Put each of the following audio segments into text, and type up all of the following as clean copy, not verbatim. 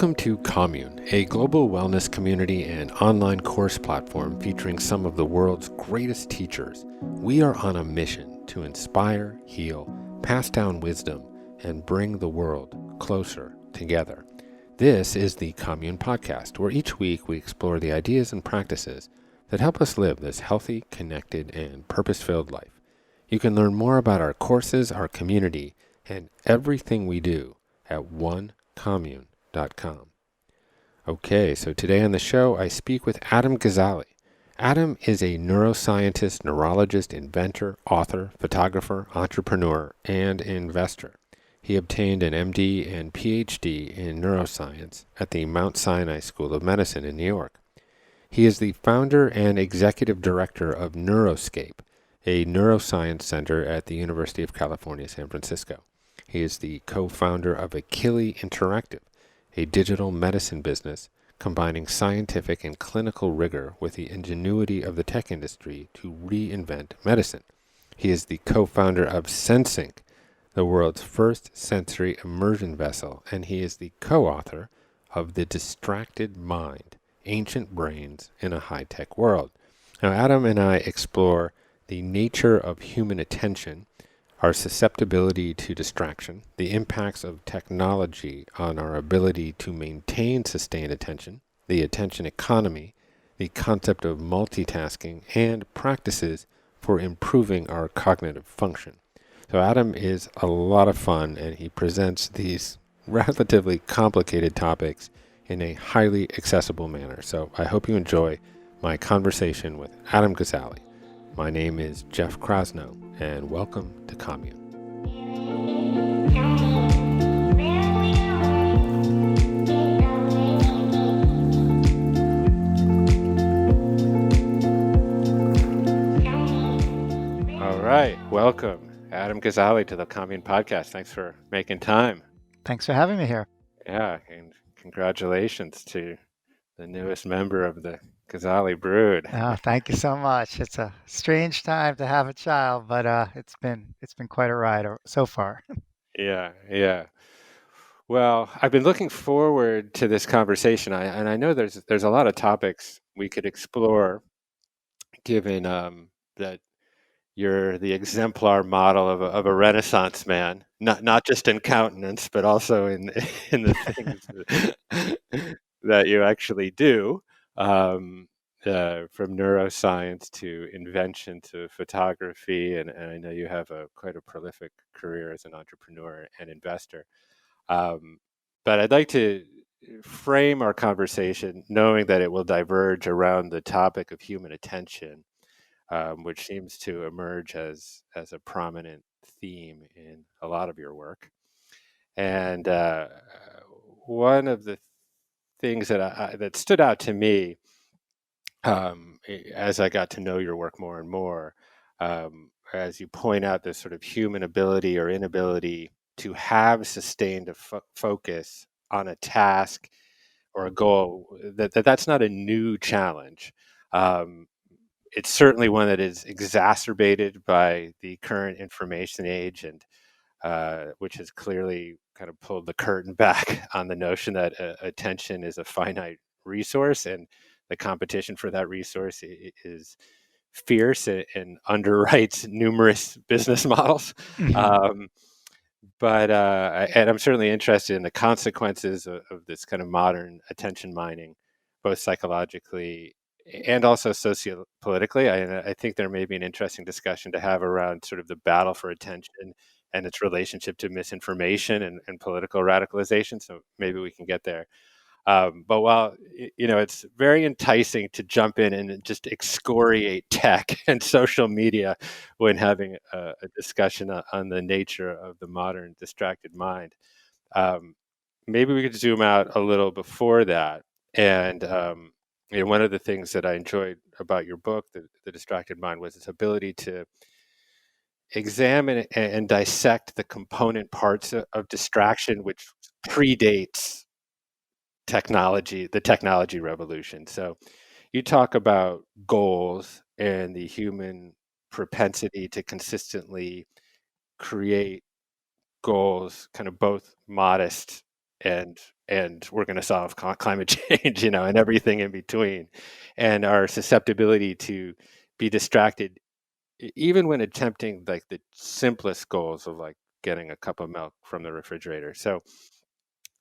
Welcome to Commune, a global wellness community and online course platform featuring some of the world's greatest teachers. We are on a mission to inspire, heal, pass down wisdom, and bring the world closer together. This is the Commune podcast, where each week we explore the ideas and practices that help us live this healthy, connected, and purpose-filled life. You can learn more about our courses, our community, and everything we do at onecommune.com. Okay, so today on the show, I speak with Adam Gazzale. Adam is a neuroscientist, neurologist, inventor, author, photographer, entrepreneur, and investor. He obtained an MD and PhD in neuroscience at the Mount Sinai School of Medicine in New York. He is the founder and executive director of Neuroscape, a neuroscience center at the University of California, San Francisco. He is the co-founder of Achille Interactive, a digital medicine business combining scientific and clinical rigor with the ingenuity of the tech industry to reinvent medicine. He is the co-founder of SenSync, the world's first sensory immersion vessel, and he is the co-author of The Distracted Mind, Ancient Brains in a High-Tech World. Now, Adam and I explore the nature of human attention, our susceptibility to distraction, the impacts of technology on our ability to maintain sustained attention, the attention economy, the concept of multitasking, and practices for improving our cognitive function. So Adam is a lot of fun, and he presents these relatively complicated topics in a highly accessible manner. So I hope you enjoy my conversation with Adam Gazzale. My name is Jeff Krasno, and welcome to Commune. All right, welcome, Adam Gazzale, to the Commune podcast. Thanks for making time. Thanks for having me here. Yeah, and congratulations to the newest member of the Gazzale brood. Oh, thank you so much. It's a strange time to have a child, but it's been quite a ride so far. Yeah. Well, I've been looking forward to this conversation, and I know there's a lot of topics we could explore, given that you're the exemplar model of a Renaissance man, not just in countenance, but also in the things that you actually do. From neuroscience to invention to photography, and I know you have quite a prolific career as an entrepreneur and investor. But I'd like to frame our conversation knowing that it will diverge around the topic of human attention, which seems to emerge as a prominent theme in a lot of your work. And one of the things that stood out to me as I got to know your work more and more, as you point out this sort of human ability or inability to have sustained focus on a task or a goal, that's not a new challenge. It's certainly one that is exacerbated by the current information age, and which has clearly kind of pulled the curtain back on the notion that attention is a finite resource, and the competition for that resource is fierce and underwrites numerous business models. Mhm. And I'm certainly interested in the consequences of this kind of modern attention mining, both psychologically and also sociopolitically. I think there may be an interesting discussion to have around sort of the battle for attention and its relationship to misinformation and political radicalization. So maybe we can get there. But while it's very enticing to jump in and just excoriate tech and social media when having a discussion on the nature of the modern distracted mind, maybe we could zoom out a little before that. And one of the things that I enjoyed about your book, The Distracted Mind, was its ability to examine and dissect the component parts of distraction, which predates the technology revolution. So you talk about goals and the human propensity to consistently create goals, kind of both modest and we're going to solve climate change, and everything in between, and our susceptibility to be distracted, even when attempting like the simplest goals of like getting a cup of milk from the refrigerator. So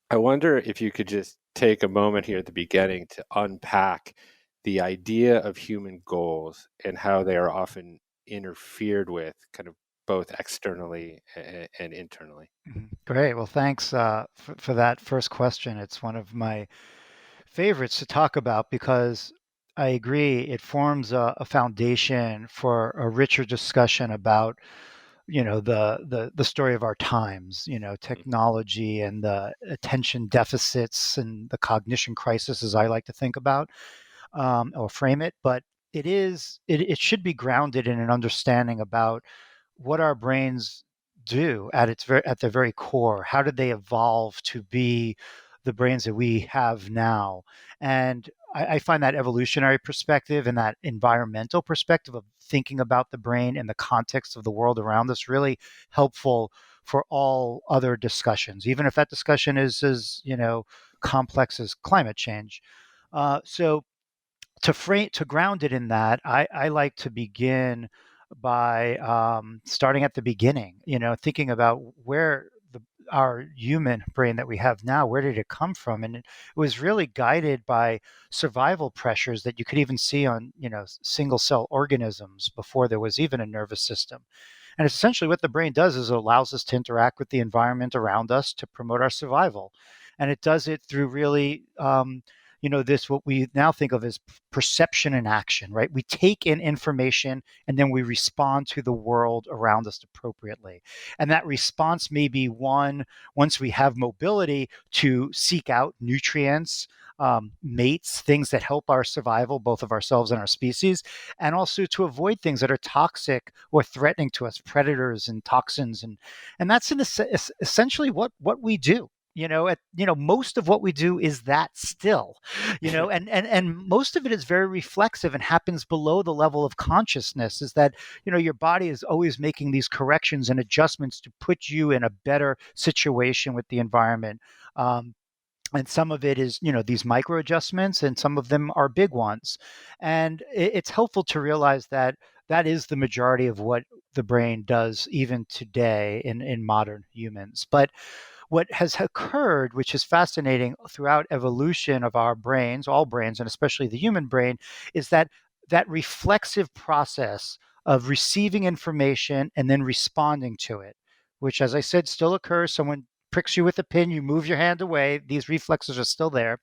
I wonder if you could just take a moment here at the beginning to unpack the idea of human goals and how they are often interfered with, kind of both externally and internally. Great. Well, thanks for that first question. It's one of my favorites to talk about because I agree it forms a foundation for a richer discussion about the story of our times, technology and the attention deficits and the cognition crisis, as I like to think about or frame it. But it should be grounded in an understanding about what our brains do at their very core. How did they evolve to be the brains that we have now? And I find that evolutionary perspective and that environmental perspective of thinking about the brain in the context of the world around us really helpful for all other discussions, even if that discussion is as complex as climate change. So to ground it in that, I like to begin by starting at the beginning. Thinking about where our human brain that we have now, where did it come from? And it was really guided by survival pressures that you could even see on single cell organisms before there was even a nervous system. And essentially what the brain does is it allows us to interact with the environment around us to promote our survival. And it does it through really, this what we now think of as perception and action, right? We take in information and then we respond to the world around us appropriately. And that response may be one, once we have mobility, to seek out nutrients, mates, things that help our survival, both of ourselves and our species, and also to avoid things that are toxic or threatening to us, predators and toxins, and that's essentially what we do. Most of what we do is that still, and most of it is very reflexive and happens below the level of consciousness. Is that your body is always making these corrections and adjustments to put you in a better situation with the environment. And some of it is these micro adjustments, and some of them are big ones. And it's helpful to realize that that is the majority of what the brain does even today in modern humans. But what has occurred, which is fascinating throughout evolution of our brains, all brains, and especially the human brain, is that reflexive process of receiving information and then responding to it, which, as I said, still occurs. Someone pricks you with a pin, you move your hand away, these reflexes are still there.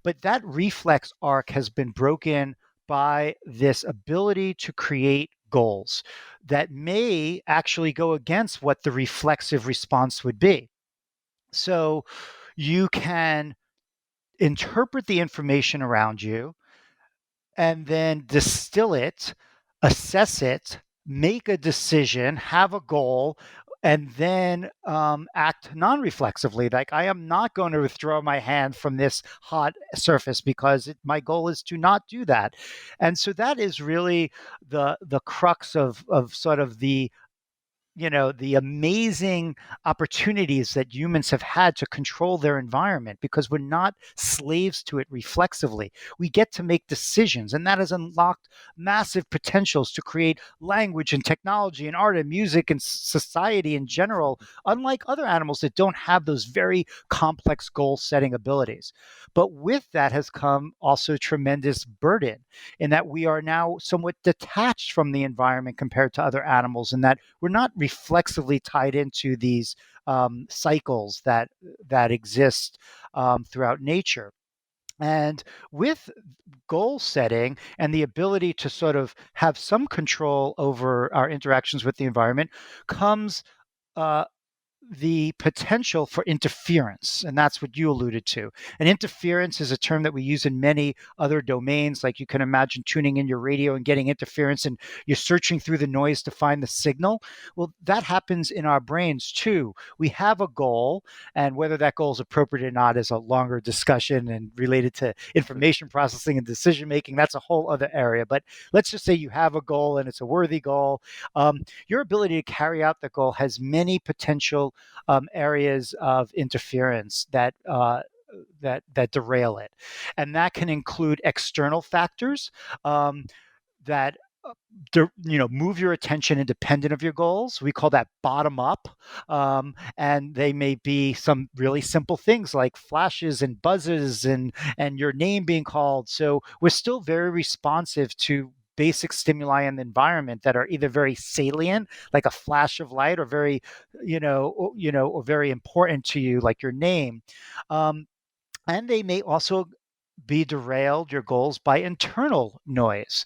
But that reflex arc has been broken by this ability to create goals that may actually go against what the reflexive response would be. So you can interpret the information around you and then distill it, assess it, make a decision, have a goal, and then act non-reflexively. Like, I am not going to withdraw my hand from this hot surface because my goal is to not do that. And so that is really the crux of sort of the amazing opportunities that humans have had to control their environment, because we're not slaves to it reflexively. We get to make decisions, and that has unlocked massive potentials to create language and technology and art and music and society in general, unlike other animals that don't have those very complex goal setting abilities. But with that has come also tremendous burden, in that we are now somewhat detached from the environment compared to other animals, in that we're not reflexively tied into these cycles that exist throughout nature. And with goal setting and the ability to sort of have some control over our interactions with the environment comes uh, the potential for interference. And that's what you alluded to. And interference is a term that we use in many other domains. Like, you can imagine tuning in your radio and getting interference, and you're searching through the noise to find the signal. Well, that happens in our brains too. We have a goal, and whether that goal is appropriate or not is a longer discussion and related to information processing and decision making. That's a whole other area. But let's just say you have a goal and it's a worthy goal. Your ability to carry out the goal has many potential areas of interference that derail it, and that can include external factors that move your attention independent of your goals. We call that bottom up, and they may be some really simple things like flashes and buzzes and your name being called. So we're still very responsive to basic stimuli in the environment that are either very salient, like a flash of light, or very, or very important to you, like your name. Um, and they may also be derailed your goals by internal noise.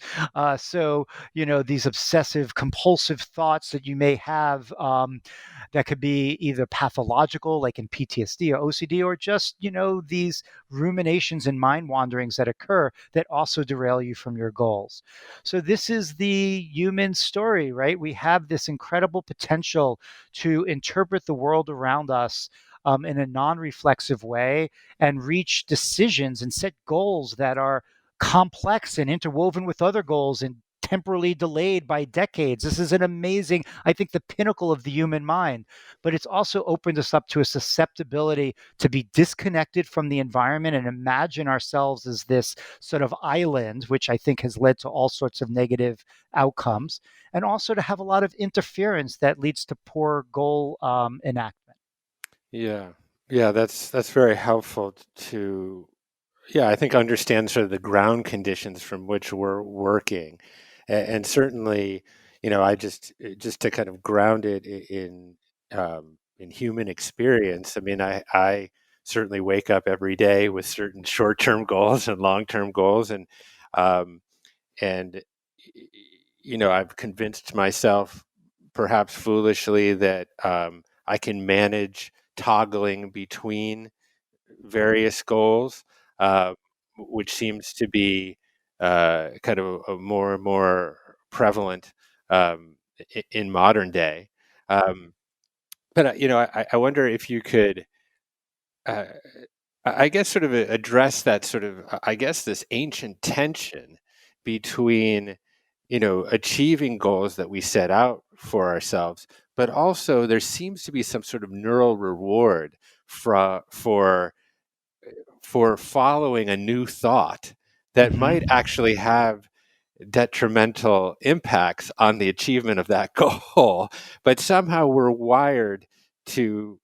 So, these obsessive compulsive thoughts that you may have, that could be either pathological, like in PTSD or OCD, or just, these ruminations and mind wanderings that occur that also derail you from your goals. So, this is the human story, right? We have this incredible potential to interpret the world around us in a non reflexive way and reach decisions and set goals that are complex and interwoven with other goals and temporally delayed by decades. This is an amazing, I think, the pinnacle of the human mind. But it's also opened us up to a susceptibility to be disconnected from the environment and imagine ourselves as this sort of island, which I think has led to all sorts of negative outcomes, and also to have a lot of interference that leads to poor goal enactment. Yeah. Yeah, that's very helpful to, yeah, I think understand sort of the ground conditions from which we're working. And certainly, I just to kind of ground it in human experience. I mean, I certainly wake up every day with certain short-term goals and long-term goals, um, and I've convinced myself, perhaps foolishly, that I can manage toggling between various goals, uh, which seems to be kind of a more and more prevalent in modern day. Um, but I wonder if you could, uh, I guess, sort of address that sort of, I guess, this ancient tension between, achieving goals that we set out for ourselves, but also there seems to be some sort of neural reward for following a new thought that might Mhm. actually have detrimental impacts on the achievement of that goal, but somehow we're wired to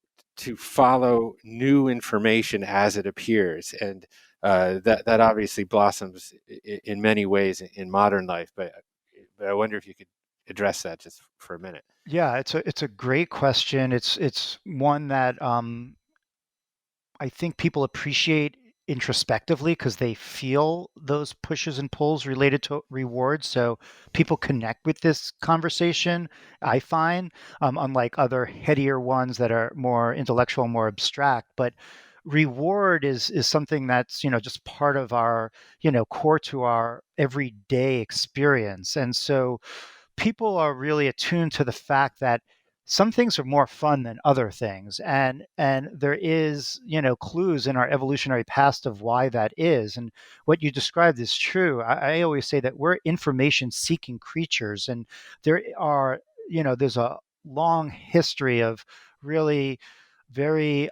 follow new information as it appears, and that obviously blossoms in many ways in modern life. But I wonder if you could address that just for a minute. Yeah, it's a great question. It's one that I think people appreciate introspectively because they feel those pushes and pulls related to rewards. So people connect with this conversation, I find, unlike other headier ones that are more intellectual, more abstract. But reward is something that's, just part of our, core to our everyday experience. And so people are really attuned to the fact that some things are more fun than other things, and there is, clues in our evolutionary past of why that is. And what you described is true. I always say that we're information seeking creatures, and there are, there's a long history of really very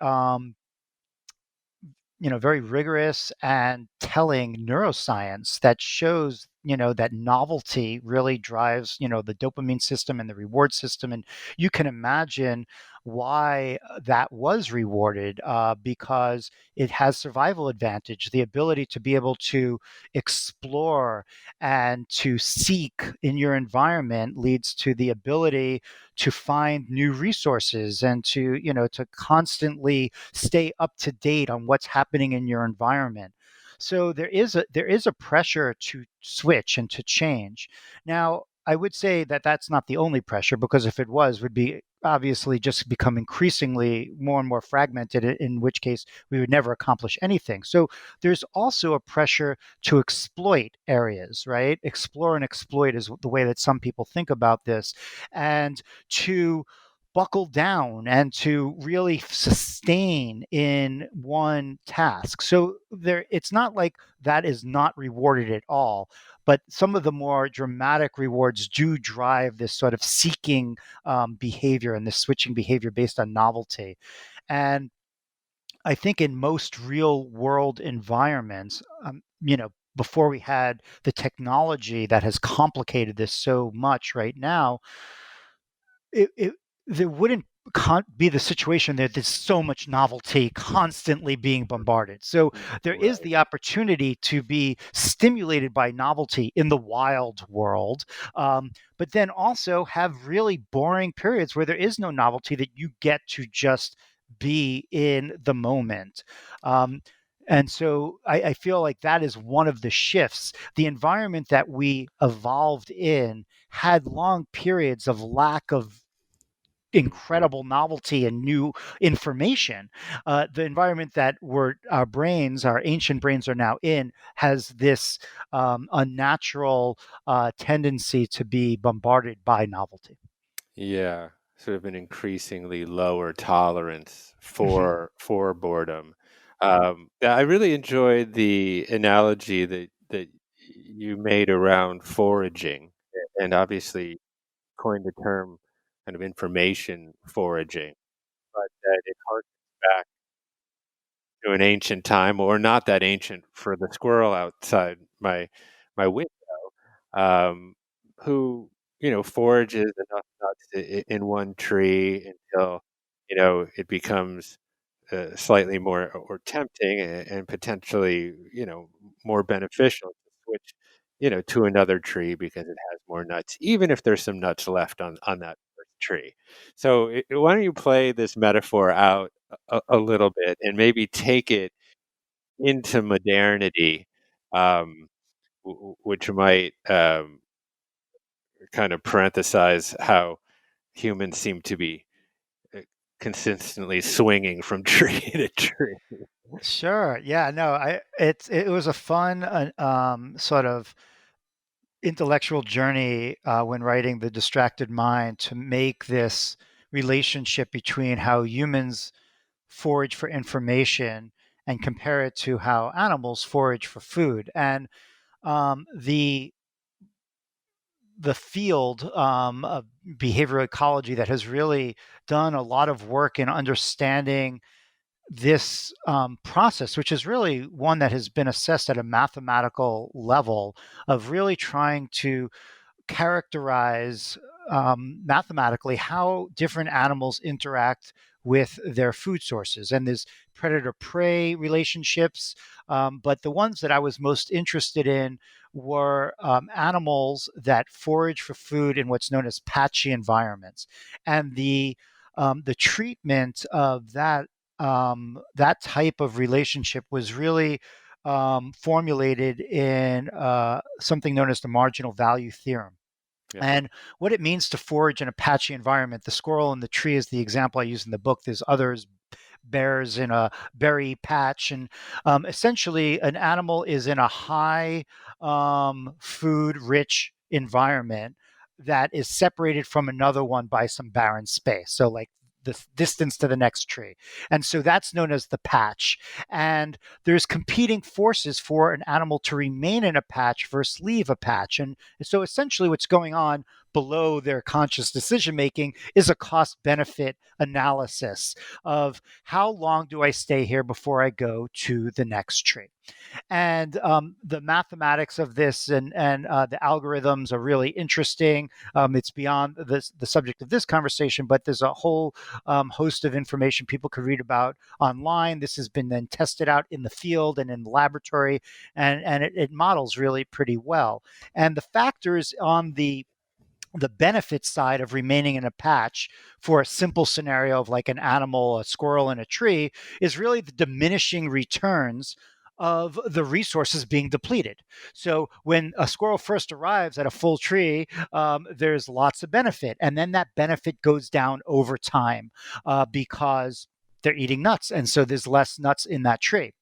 very rigorous and telling neuroscience that shows, that novelty really drives, the dopamine system and the reward system. And you can imagine why that was rewarded, because it has survival advantage, the ability to be able to explore and to seek in your environment leads to the ability to find new resources and to, to constantly stay up to date on what's happening in your environment. So there is a pressure to switch and to change. Now, I would say that that's not the only pressure, because if it was, would be obviously just become increasingly more and more fragmented, in which case we would never accomplish anything. So there's also a pressure to exploit areas, right? Explore and exploit is the way that some people think about this, and to buckle down and to really sustain in one task. So there, it's not like that is not rewarded at all, but some of the more dramatic rewards do drive this sort of seeking behavior and this switching behavior based on novelty. And I think in most real world environments, before we had the technology that has complicated this so much right now, it there wouldn't be the situation that there's so much novelty constantly being bombarded. So there is Right. the opportunity to be stimulated by novelty in the wild world, but then also have really boring periods where there is no novelty that you get to just be in the moment. Um, and so I feel like that is one of the shifts. The environment that we evolved in had long periods of lack of incredible novelty and new information. The environment that our ancient brains are now in, has this unnatural tendency to be bombarded by novelty. Yeah, sort of an increasingly lower tolerance Mhm. for boredom. Yeah, I really enjoyed the analogy that you made around foraging, and obviously coined the term kind of information foraging, but that it harkens back to an ancient time, or not that ancient for the squirrel outside my window, um, who, forages enough nuts in one tree until, it becomes slightly more or tempting and potentially, more beneficial to switch, to another tree because it has more nuts, even if there's some nuts left on that first tree. So why don't you play this metaphor out a little bit and maybe take it into modernity, um, which might kind of parenthesize how humans seem to be uh, consistently swinging from tree to tree. Sure. Yeah. No. It was a fun sort of intellectual journey when writing The Distracted Mind, to make this relationship between how humans forage for information and compare it to how animals forage for food. And the field of behavioral ecology that has really done a lot of work in understanding this process, which is really one that has been assessed at a mathematical level, of really trying to characterize mathematically how different animals interact with their food sources. And there's predator prey relationships. But the ones that I was most interested in were animals that forage for food in what's known as patchy environments. And the treatment of that type of relationship was really formulated in something known as the marginal value theorem. Yeah. And what it means to forage in a patchy environment. The squirrel in the tree is the example I use in the book. There's others, bears in a berry patch. And essentially, an animal is in a high food rich environment that is separated from another one by some barren space. So, like the distance to the next tree. And so that's known as the patch. And there's competing forces for an animal to remain in a patch versus leave a patch. And so essentially, what's going on below their conscious decision making is a cost benefit analysis of how long do I stay here before I go to the next tree. And the mathematics of this and the algorithms are really interesting. It's beyond the subject of this conversation, but there's a whole host of information people could read about online. This has been then tested out in the field and in the laboratory, and it models really pretty well. And the factors on the benefit side of remaining in a patch for a simple scenario of like an animal, a squirrel in a tree, is really the diminishing returns of the resources being depleted. So when a squirrel first arrives at a full tree, there's lots of benefit. And then that benefit goes down over time because they're eating nuts. And so there's less nuts in that tree.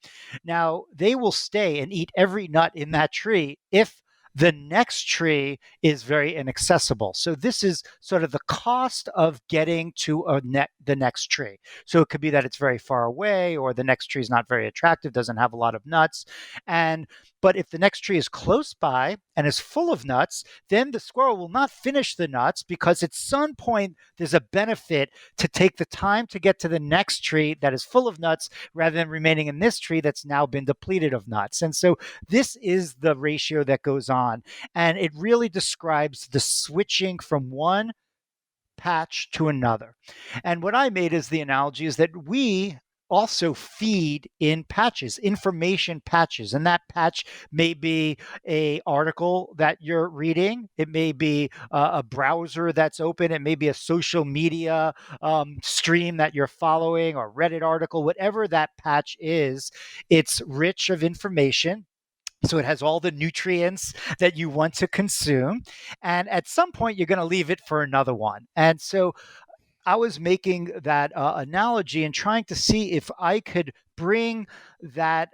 Now, they will stay and eat every nut in that tree if The next tree is very inaccessible. So this is sort of the cost of getting to the next tree. So it could be that it's very far away, or the next tree is not very attractive, doesn't have a lot of nuts. But if the next tree is close by and is full of nuts, then the squirrel will not finish the nuts, because at some point there's a benefit to take the time to get to the next tree that is full of nuts, rather than remaining in this tree that's now been depleted of nuts. And so this is the ratio that goes on. And it really describes the switching from one patch to another. And what I made is the analogy is that we also feed in patches, information patches, and that patch may be a article that you're reading, it may be a browser that's open, it may be a social media stream that you're following, or Reddit article. Whatever that patch is, it's rich of information. So it has all the nutrients that you want to consume. And at some point, you're going to leave it for another one. And so I was making that analogy and trying to see if I could bring that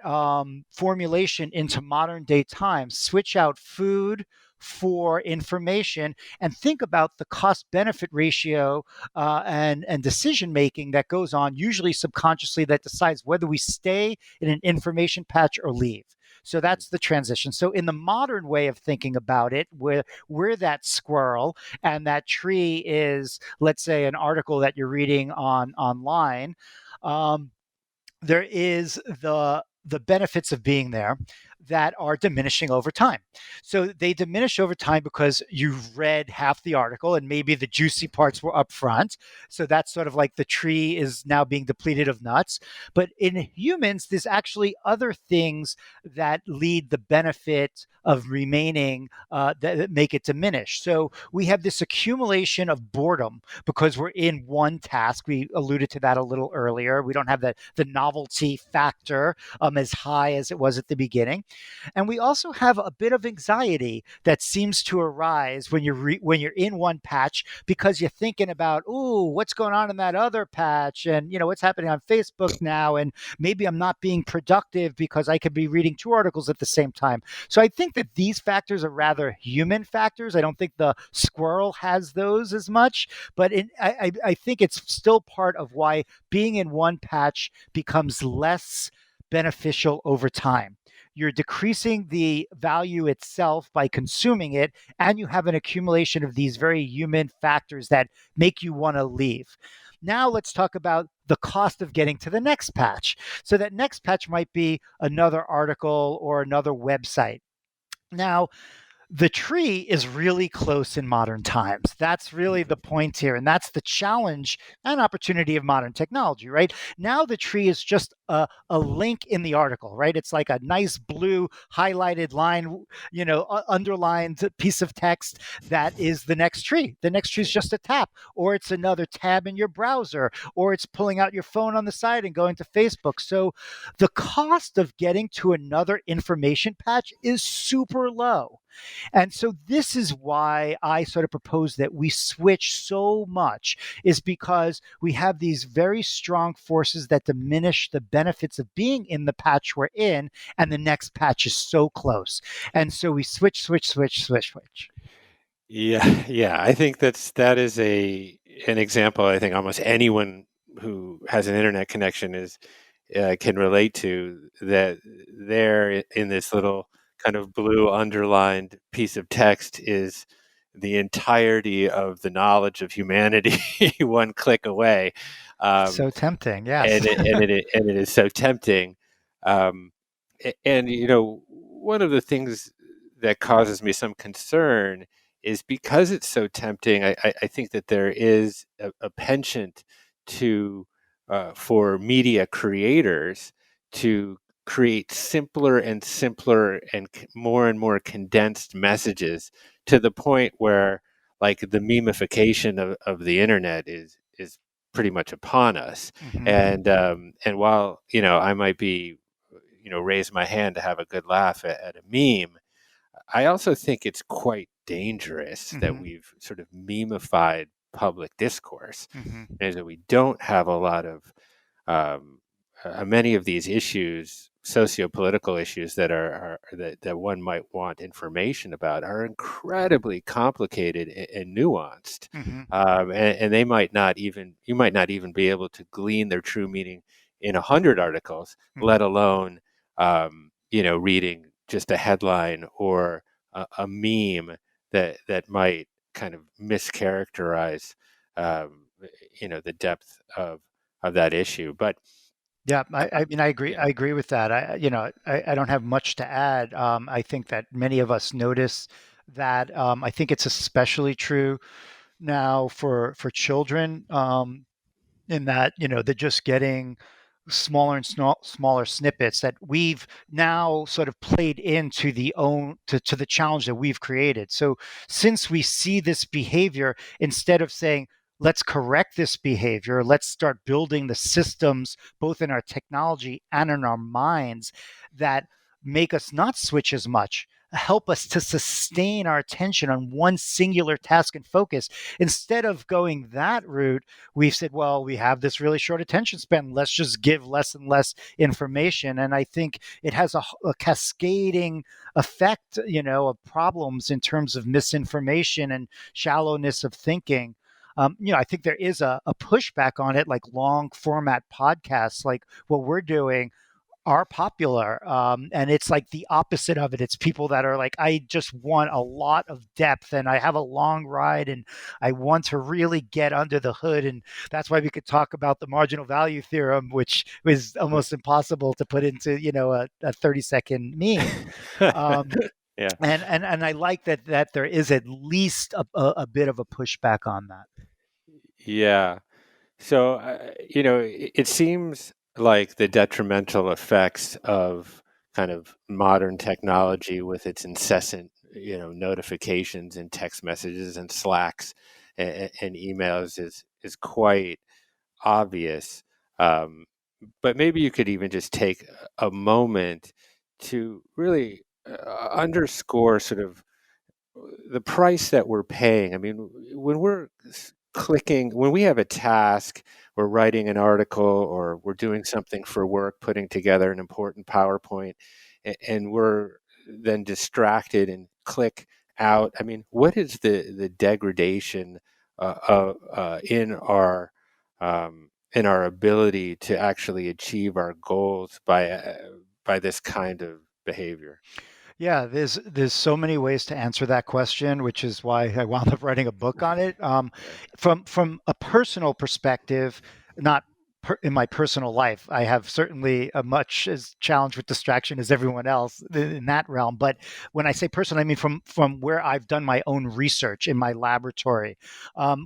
formulation into modern day times, switch out food for information, and think about the cost benefit ratio and decision making that goes on, usually subconsciously, that decides whether we stay in an information patch or leave. So that's the transition. So in the modern way of thinking about it, where we're that squirrel and that tree is, let's say, an article that you're reading online, um, there is the benefits of being there that are diminishing over time. So they diminish over time because you've read half the article and maybe the juicy parts were up front. So that's sort of like the tree is now being depleted of nuts. But in humans, there's actually other things that lead the benefit of remaining that make it diminish. So we have this accumulation of boredom because we're in one task. We alluded to that a little earlier. We don't have the novelty factor as high as it was at the beginning. And we also have a bit of anxiety that seems to arise when when you're in one patch, because you're thinking about, ooh, what's going on in that other patch, and what's happening on Facebook now, and maybe I'm not being productive because I could be reading two articles at the same time. So I think that these factors are rather human factors. I don't think the squirrel has those as much, but I think it's still part of why being in one patch becomes less beneficial over time. You're decreasing the value itself by consuming it, and you have an accumulation of these very human factors that make you want to leave. Now let's talk about the cost of getting to the next patch. So that next patch might be another article or another website. Now, the tree is really close in modern times. That's really the point here. And that's the challenge and opportunity of modern technology, right? Now the tree is just a link in the article, right? It's like a nice blue highlighted line, underlined piece of text that is the next tree. The next tree is just a tap, or it's another tab in your browser, or it's pulling out your phone on the side and going to Facebook. So the cost of getting to another information patch is super low. And so this is why I sort of propose that we switch so much, is because we have these very strong forces that diminish the benefits of being in the patch we're in, and the next patch is so close. And so we switch, switch, switch, switch, switch. Yeah, yeah. I think that is an example. I think almost anyone who has an internet connection can relate to, that there in this little kind of blue underlined piece of text is the entirety of the knowledge of humanity one click away. So tempting, yes. And it is so tempting. Um, and one of the things that causes me some concern is because it's so tempting. I think that there is a penchant to for media creators to create simpler and simpler and more condensed messages, to the point where, like, the memification of the internet is pretty much upon us. Mm-hmm. And while I might be raise my hand to have a good laugh at a meme, I also think it's quite dangerous that Mm-hmm. we've sort of memified public discourse, Mm-hmm. and that we don't have a lot of many of these issues socio-political issues that one might want information about are incredibly complicated and nuanced, Hmm. and they might not even you might not even be able to glean their true meaning in 100 articles, Hmm. let alone reading just a headline or a meme that might kind of mischaracterize the depth of that issue. But Yeah, I mean, I agree. yeah. I agree with that. I don't have much to add. I think that many of us notice that. I think it's especially true now for children. In that they're just getting smaller and smaller snippets that we've now sort of played into to the challenge that we've created. So since we see this behavior, instead of saying let's correct this behavior, let's start building the systems both in our technology and in our minds that make us not switch as much, help us to sustain our attention on one singular task and focus. Instead of going that route, we've said, well, we have this really short attention span. Let's just give less and less information. And I think it has a cascading effect, of problems in terms of misinformation and shallowness of thinking. I think there is a pushback on it, like long format podcasts, like what we're doing are popular. And it's like the opposite of it. It's people that are like, I just want a lot of depth and I have a long ride and I want to really get under the hood. And that's why we could talk about the marginal value theorem, which was almost impossible to put into, a 30-second meme. Um, Yeah. and I like that there is at least a bit of a pushback on that. Yeah. So, it seems like the detrimental effects of kind of modern technology with its incessant, notifications and text messages and Slacks and emails is quite obvious. Um, but maybe you could even just take a moment to really underscore sort of the price that we're paying. I mean, when we're clicking, when we have a task, we're writing an article or we're doing something for work, putting together an important PowerPoint, and we're then distracted and click out. I mean, what is the degradation in our ability to actually achieve our goals by this kind of behavior? Yeah, there's so many ways to answer that question, which is why I wound up writing a book on it. Yeah. From a personal perspective, not in my personal life, I have certainly a much as challenge with distraction as everyone else in that realm. But when I say personal, I mean from where I've done my own research in my laboratory.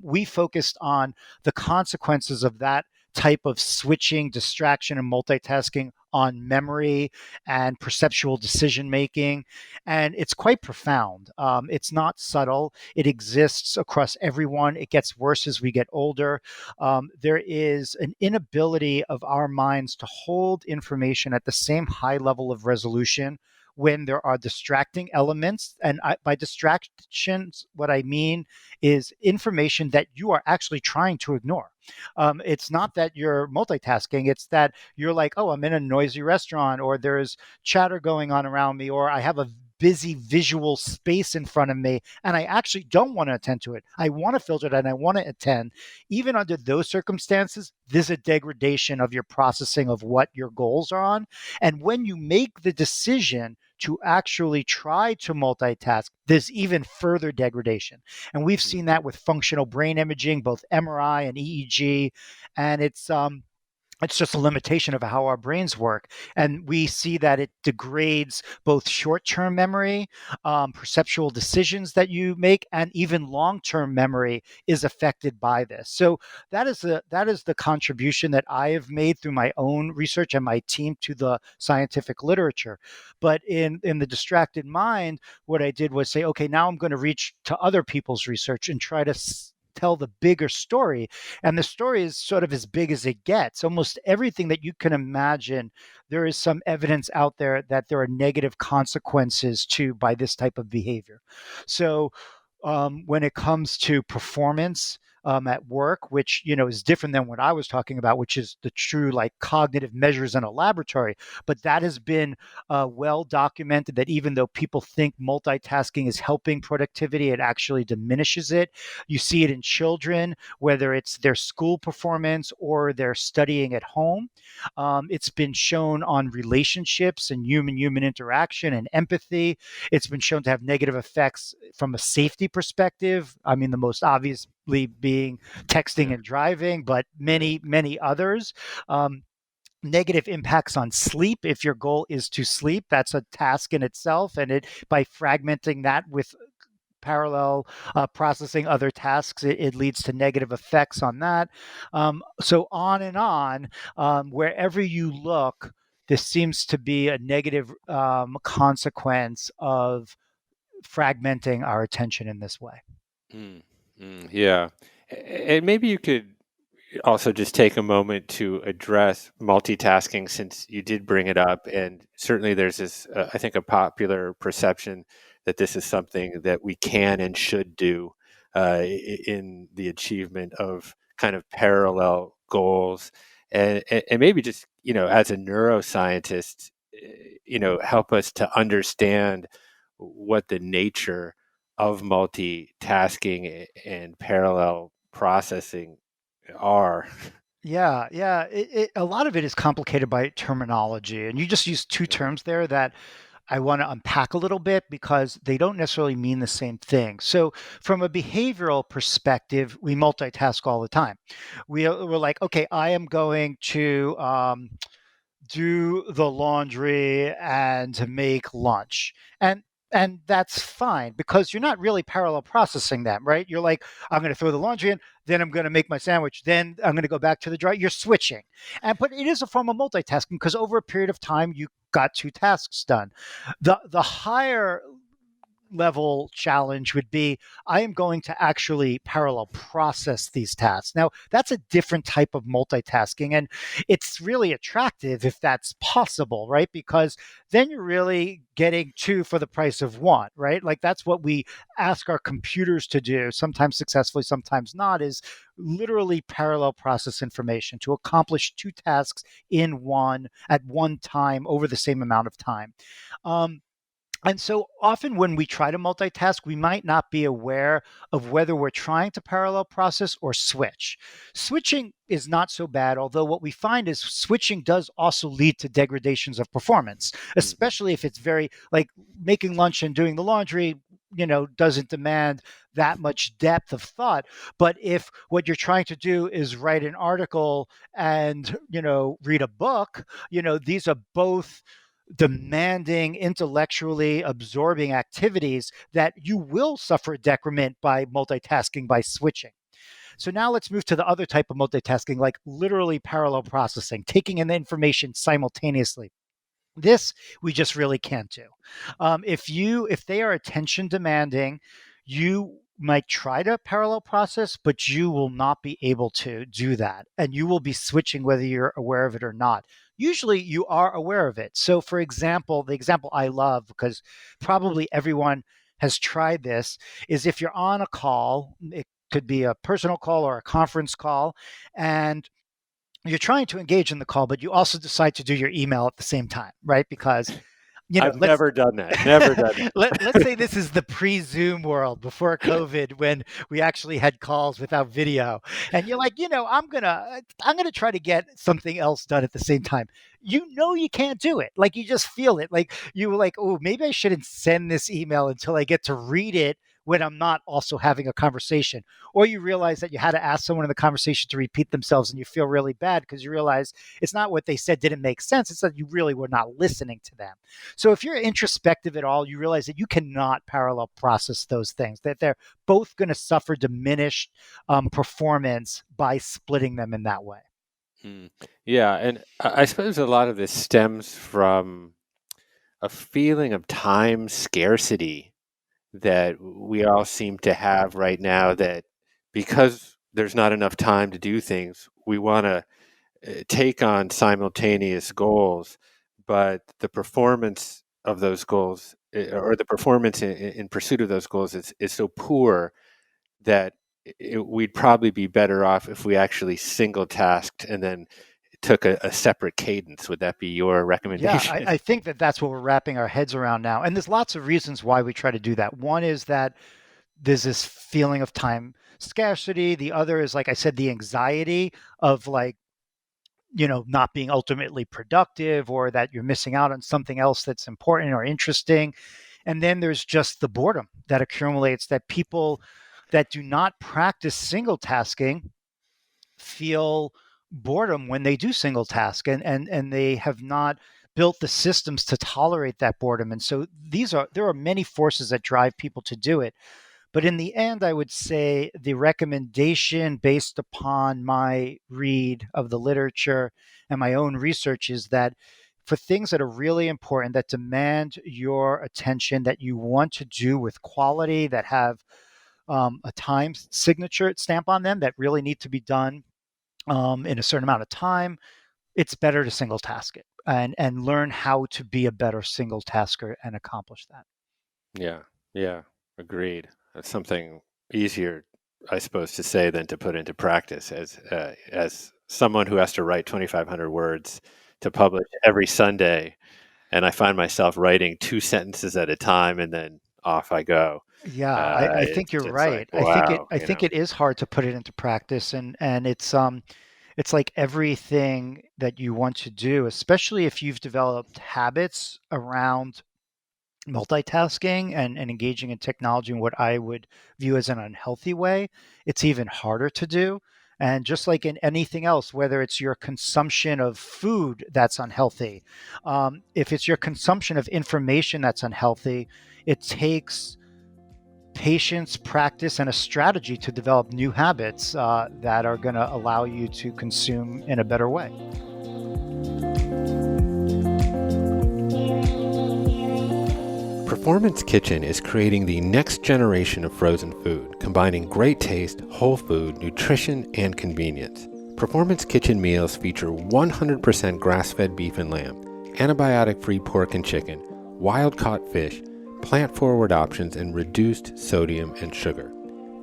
We focused on the consequences of that type of switching, distraction, and multitasking on memory and perceptual decision making. And it's quite profound. It's not subtle, it exists across everyone. It gets worse as we get older. There is an inability of our minds to hold information at the same high level of resolution when there are distracting elements. And by distractions, what I mean is information that you are actually trying to ignore. It's not that you're multitasking, it's that you're like, oh, I'm in a noisy restaurant, or there's chatter going on around me, or I have a busy visual space in front of me and I actually don't want to attend to it. I want to filter it and I want to attend. Even under those circumstances, there's a degradation of your processing of what your goals are on. And when you make the decision to actually try to multitask, there's even further degradation. And we've seen that with functional brain imaging, both MRI and EEG. And it's just a limitation of how our brains work. And we see that it degrades both short term memory, perceptual decisions that you make, and even long term memory is affected by this. So that is the contribution that I have made through my own research and my team to the scientific literature. But in the distracted mind, what I did was say, okay, now I'm going to reach to other people's research and try to tell the bigger story. And the story is sort of as big as it gets. Almost everything that you can imagine, there is some evidence out there that there are negative consequences to by this type of behavior. So when it comes to performance, at work, which is different than what I was talking about, which is the true like cognitive measures in a laboratory. But that has been well documented that even though people think multitasking is helping productivity, it actually diminishes it. You see it in children, whether it's their school performance or their studying at home. It's been shown on relationships and human interaction and empathy. It's been shown to have negative effects from a safety perspective. I mean, the most obviously being texting and driving, but many others. Negative impacts on sleep. If your goal is to sleep, that's a task in itself, and it by fragmenting that with parallel processing other tasks, it leads to negative effects on that. So on and on. Wherever you look, this seems to be a negative consequence of fragmenting our attention in this way. Yeah. And maybe you could also just take a moment to address multitasking since you did bring it up. And certainly there's this, I think, a popular perception that this is something that we can and should do in the achievement of kind of parallel goals. And maybe just, as a neuroscientist, help us to understand what the nature of multitasking and parallel processing are. Yeah. A lot of it is complicated by terminology, and you just use two terms there that I want to unpack a little bit because they don't necessarily mean the same thing. So, from a behavioral perspective, we multitask all the time. We're like, okay, I am going to do the laundry and to make lunch. And that's fine because you're not really parallel processing them, right? You're like, I'm going to throw the laundry in, then I'm going to make my sandwich, then I'm going to go back to the dry. You're switching. But it is a form of multitasking because over a period of time you got two tasks done. The higher level challenge would be I am going to actually parallel process these tasks. Now, that's a different type of multitasking, and it's really attractive if that's possible, right? Because then you're really getting two for the price of one, right? Like that's what we ask our computers to do, sometimes successfully, sometimes not, is literally parallel process information to accomplish two tasks in one at one time over the same amount of time. Um, and so often when we try to multitask, we might not be aware of whether we're trying to parallel process or switch. Switching is not so bad, although what we find is switching does also lead to degradations of performance, Mm. especially if it's very like making lunch and doing the laundry, doesn't demand that much depth of thought. But if what you're trying to do is write an article and, read a book, these are both demanding, intellectually absorbing activities that you will suffer decrement by multitasking, by switching. So now let's move to the other type of multitasking, like literally parallel processing, taking in the information simultaneously. This we just really can't do. If they are attention demanding, you might try to parallel process, but you will not be able to do that, and you will be switching whether you're aware of it or not. Usually, you are aware of it. So, for example, the example I love because probably everyone has tried this is if you're on a call, it could be a personal call or a conference call, and you're trying to engage in the call, but you also decide to do your email at the same time, right? Because I've let's never done that. Never done let's say this is the pre-Zoom world before COVID when we actually had calls without video. And you're like, I'm gonna try to get something else done at the same time. You can't do it. Like you just feel it. Like you were like, oh, maybe I shouldn't send this email until I get to read it when I'm not also having a conversation. Or you realize that you had to ask someone in the conversation to repeat themselves and you feel really bad because you realize it's not what they said didn't make sense. It's that you really were not listening to them. So if you're introspective at all, you realize that you cannot parallel process those things, that they're both going to suffer diminished performance by splitting them in that way. that. Yeah, and I suppose a lot of this stems from a feeling of time scarcity that we all seem to have right now, that because there's not enough time to do things, we want to take on simultaneous goals, but the performance of those goals or the performance in pursuit of those goals is so poor that we'd probably be better off if we actually single tasked and then took a separate cadence. Would that be your Yeah, recommendation? I think that that's what we're wrapping our heads around now. And there's lots of reasons why we try to do that. One is that there's this feeling of time scarcity. The other is, like I said, the anxiety of like, not being ultimately productive, or that you're missing out on something else that's important or interesting. And then there's just the boredom that accumulates, that people that do not practice single tasking feel boredom when they do single task, and they have not built the systems to tolerate that boredom. And so there are many forces that drive people to do it. But in the end, I would say the recommendation, based upon my read of the literature and my own research, is that for things that are really important, that demand your attention, that you want to do with quality, that have a time signature stamp on them, that really need to be done in a certain amount of time, it's better to single task it and learn how to be a better single tasker and accomplish that. Yeah, yeah, agreed. That's something easier, I suppose, to say than to put into practice. As someone who has to write 2,500 words to publish every Sunday, and I find myself writing 2 sentences at a time, and then off I go. Yeah, I think you're It's like, right. wow, I think it is hard to put it into practice, and it's like everything that you want to do, especially if you've developed habits around multitasking and engaging in technology in what I would view as an unhealthy way, it's even harder to do. And just like in anything else, whether it's your consumption of food that's unhealthy, if it's your consumption of information that's unhealthy, it takes patience, practice, and a strategy to develop new habits that are going to allow you to consume in a better way. Performance Kitchen is creating the next generation of frozen food, combining great taste, whole food, nutrition, and convenience. Performance Kitchen meals feature 100% grass-fed beef and lamb, antibiotic-free pork and chicken, wild-caught fish, plant-forward options, and reduced sodium and sugar.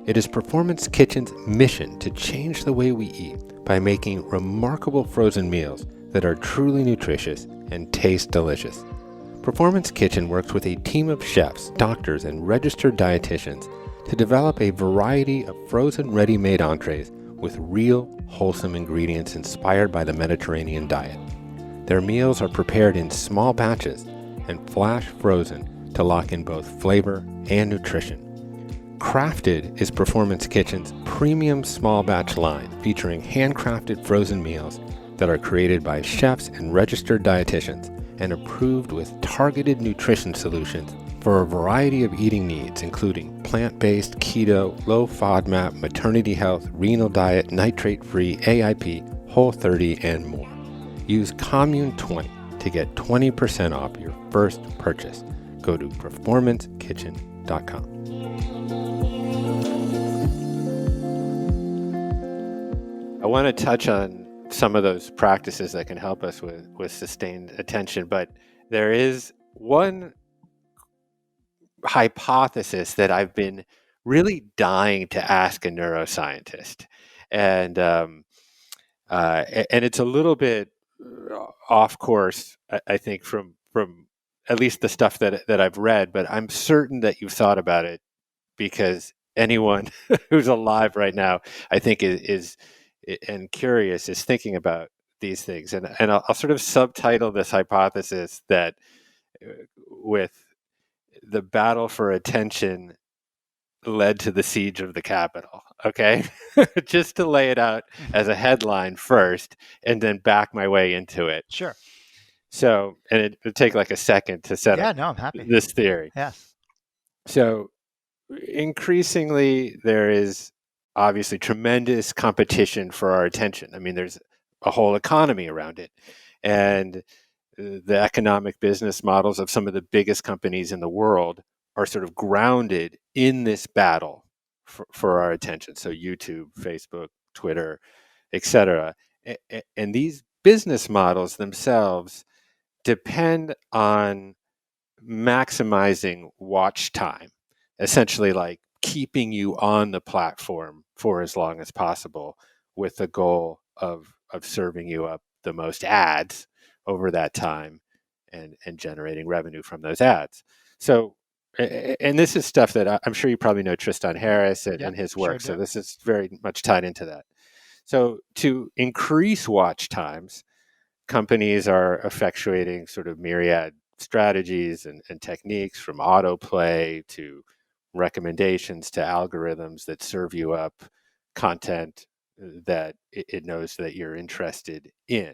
It is Performance Kitchen's mission to change the way we eat by making remarkable frozen meals that are truly nutritious and taste delicious. Performance Kitchen works with a team of chefs, doctors, and registered dietitians to develop a variety of frozen ready-made entrees with real, wholesome ingredients inspired by the Mediterranean diet. Their meals are prepared in small batches and flash frozen to lock in both flavor and nutrition. Crafted is Performance Kitchen's premium small batch line, featuring handcrafted frozen meals that are created by chefs and registered dietitians and approved with targeted nutrition solutions for a variety of eating needs, including plant-based, keto, low FODMAP, maternity health, renal diet, nitrate-free, AIP, Whole30, and more. Use Commune 20 to get 20% off your first purchase. Go to performancekitchen.com. I want to touch on some of those practices that can help us with sustained attention, but there is one hypothesis that I've been really dying to ask a neuroscientist, and it's a little bit off course, I think, from at least the stuff that I've read, but I'm certain that you've thought about it, because anyone who's alive right now, I think, is and curious, is thinking about these things. And I'll sort of subtitle this hypothesis that with the battle for attention led to the siege of the Capitol. Okay. Just to lay it out as a headline first and then back my way into it. Sure. So, and it'll take like a second to set up I'm happy. this theory. Yes. So increasingly, there is obviously tremendous competition for our attention. I mean, there's a whole economy around it. And the economic business models of some of the biggest companies in the world are sort of grounded in this battle for our attention. So YouTube, Facebook, Twitter, etc. And these business models themselves depend on maximizing watch time, essentially like keeping you on the platform for as long as possible, with the goal of serving you up the most ads over that time, and generating revenue from those ads. So, and this is stuff that I'm sure you probably know Tristan Harris Yep, and his sure work. So do. this is very much tied into that. So to increase watch times, companies are effectuating sort of myriad strategies and techniques, from autoplay to recommendations to algorithms that serve you up content that it knows that you're interested in.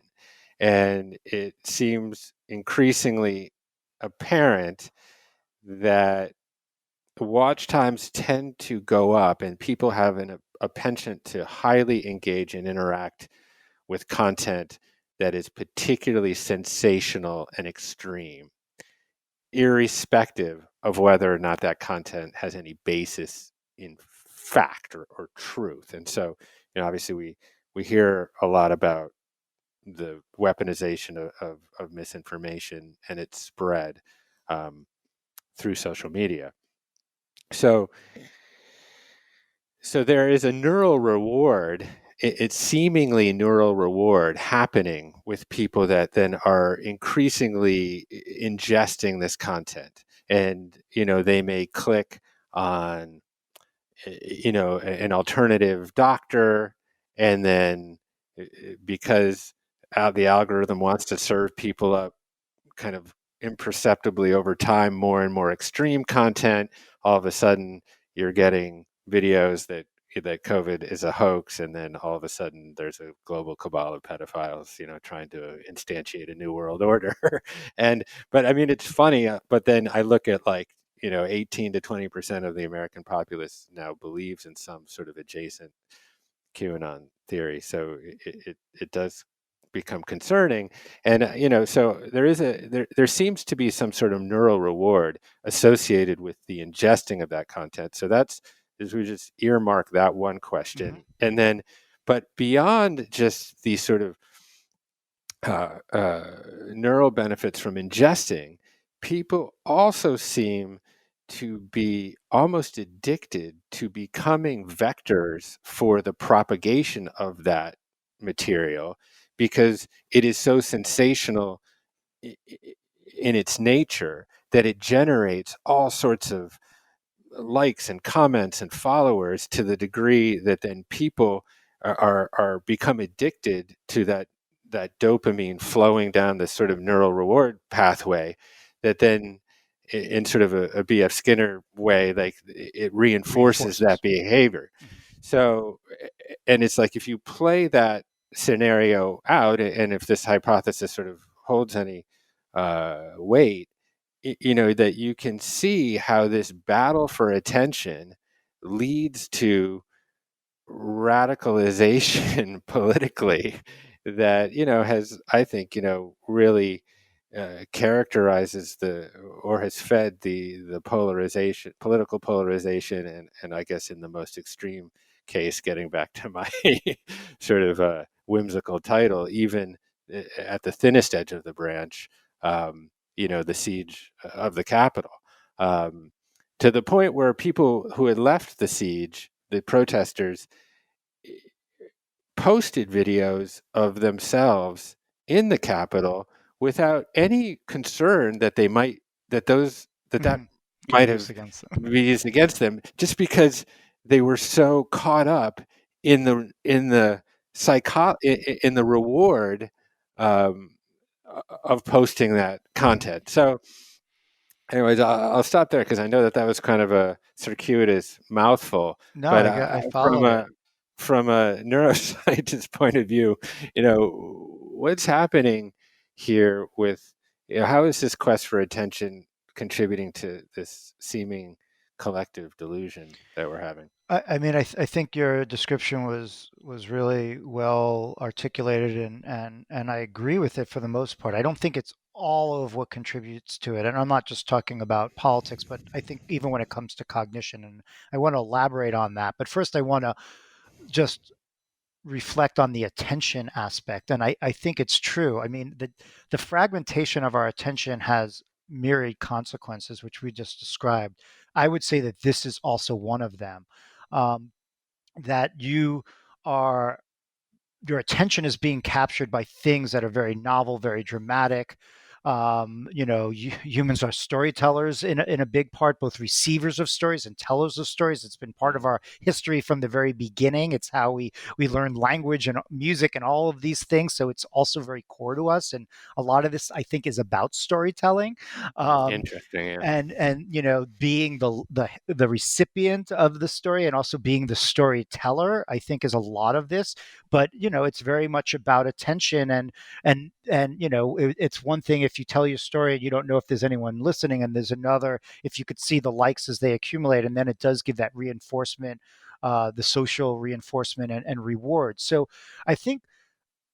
And it seems increasingly apparent that watch times tend to go up, and people have a penchant to highly engage and interact with content that is particularly sensational and extreme, irrespective of whether or not that content has any basis in fact or truth. And so, obviously we hear a lot about the weaponization of misinformation and its spread through social media. So there is a neural reward, it's seemingly neural reward happening with people that then are increasingly ingesting this content. And, they may click on, an alternative doctor, and then because the algorithm wants to serve people up kind of imperceptibly over time more and more extreme content, all of a sudden you're getting videos that COVID is a hoax, and then all of a sudden there's a global cabal of pedophiles, trying to instantiate a new world order. But I mean, it's funny. But then I look at, like, 18 to 20% of the American populace now believes in some sort of adjacent QAnon theory. So it does become concerning. And so there seems to be some sort of neural reward associated with the ingesting of that content. So that's, as we just earmark that one question. Mm-hmm. And then, but beyond just these sort of neural benefits from ingesting, people also seem to be almost addicted to becoming vectors for the propagation of that material, because it is so sensational in its nature that it generates all sorts of likes and comments and followers, to the degree that then people are become addicted to that dopamine flowing down this sort of neural reward pathway, that then in sort of a BF Skinner way, like, it reinforces that behavior. Mm-hmm. So, and it's like, if you play that scenario out, and if this hypothesis sort of holds any weight, that you can see how this battle for attention leads to radicalization politically, that has, I think, really characterizes or has fed the polarization, political polarization, and I guess in the most extreme case, getting back to my sort of whimsical title, even at the thinnest edge of the branch, the siege of the Capitol, to the point where people who had left the siege, the protesters, posted videos of themselves in the Capitol without any concern that that Mm-hmm. Can be might used have against them. been used against them, just because they were so caught up in the in the reward um, of posting that Mm-hmm. content. So, anyways, I'll stop there, because I know that was kind of a circuitous mouthful. No, But I from follow a it. neuroscientist point of view, what's happening here with, how is this quest for attention contributing to this seeming collective delusion that we're having? I mean, I think your description was really well articulated, and I agree with it for the most part. I don't think it's all of what contributes to it, and I'm not just talking about politics, but I think even when it comes to cognition, and I want to elaborate on that. But first, I want to just reflect on the attention aspect, and I think it's true. I mean, the fragmentation of our attention has myriad consequences, which we just described. I would say that this is also one of them. Um, that are your attention is being captured by things that are very novel, very dramatic. Humans are storytellers in a big part, both receivers of stories and tellers of stories. It's been part of Mm. our history from the very beginning. It's how we learn language and music and all of these things. So it's also very core to us. And a lot of this, I think, is about storytelling. Um, Interesting. Yeah. and being the recipient of the story and also being the storyteller, I think, is a lot of this. But it's very much about attention. And it's one thing if you tell your story and you don't know if there's anyone listening, and there's another if you could see the likes as they accumulate, and then it does give that reinforcement, the social reinforcement and reward. So I think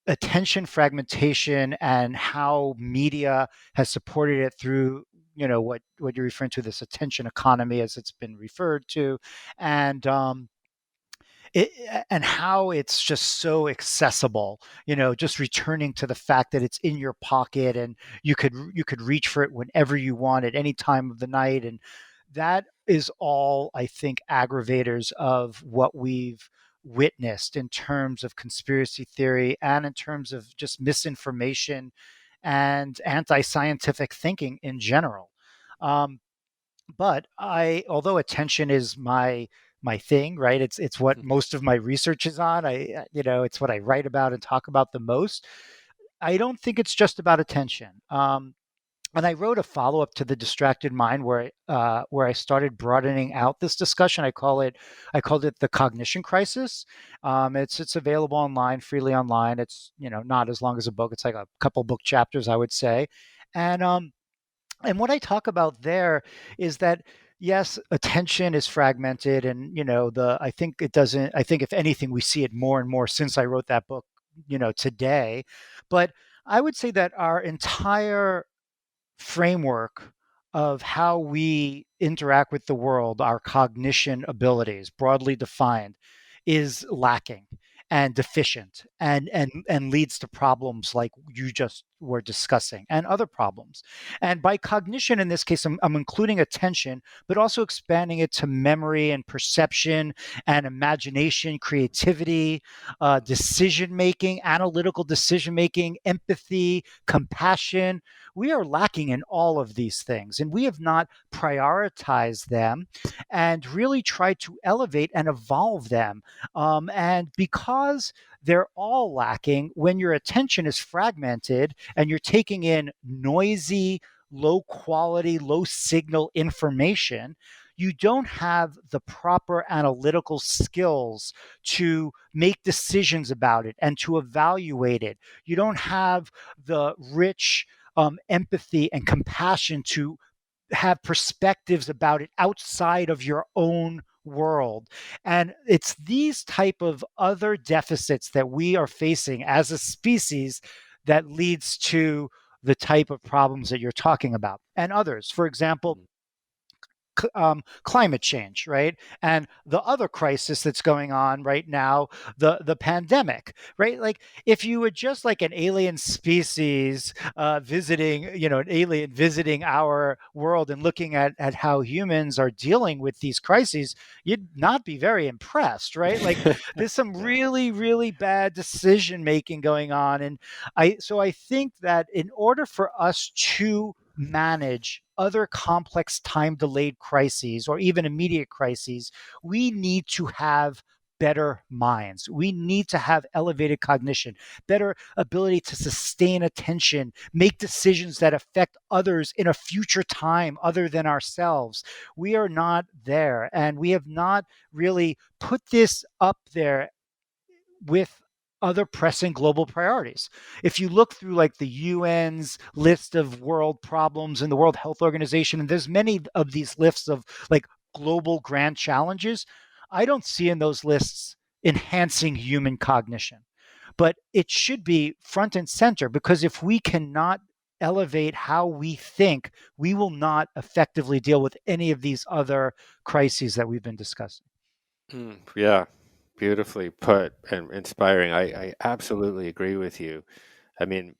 attention fragmentation and how media has supported it through what you're referring to, this attention economy as it's been referred to, and it, and how it's just so accessible, just returning to the fact that it's in your pocket and you could reach for it whenever you want at any time of the night. And that is all, I think, aggravators of what we've witnessed in terms of conspiracy theory and in terms of just misinformation and anti-scientific thinking in general. Um, but although attention is my thing, right? It's what most of my research is on. It's what I write about and talk about the most. I don't think it's just about attention. And I wrote a follow up to the distracted mind where I started broadening out this discussion. I called it the cognition crisis. It's available online, freely online. It's not as long as a book. It's like a couple book chapters, I would say. And um, and what I talk about there is that yes, attention is fragmented, and the I think it doesn't. I think if anything, we see it more and more since I wrote that book, today. But I would say that our entire framework of how we interact with the world, our cognition abilities, broadly defined, is lacking and deficient, and leads to problems like you just were discussing and other problems. And by cognition in this case, I'm including attention, but also expanding it to memory and perception and imagination, creativity, decision making, analytical decision making, empathy, compassion. We are lacking in all of these things, and we have not prioritized them and really tried to elevate and evolve them. And because they're all lacking, when your attention is fragmented and you're taking in noisy, low quality, low signal information, you don't have the proper analytical skills to make decisions about it and to evaluate it. You don't have the rich empathy and compassion to have perspectives about it outside of your own world. And it's these type of other deficits that we are facing as a species that leads to the type of problems that you're talking about and others. For example, climate change, right? And the other crisis that's going on right now, the pandemic, right? Like if you were just like an alien species visiting, an alien visiting our world and looking at how humans are dealing with these crises, you'd not be very impressed, right? Like there's some No. really, really bad decision making going on. And I think that in order for us to manage other complex time delayed crises or even immediate crises, we need to have better minds. We need to have elevated cognition, better ability to sustain attention, make decisions that affect others in a future time other than ourselves. We are not there, and we have not really put this up there with other pressing global priorities. If you look through like the UN's list of world problems and the World Health Organization, and there's many of these lists of like global grand challenges, I don't see in those lists enhancing human cognition. But it should be front and center, because if we cannot elevate how we think, we will not effectively deal with any of these other crises that we've been discussing. Yeah, beautifully put and inspiring. I absolutely agree with you. I mean,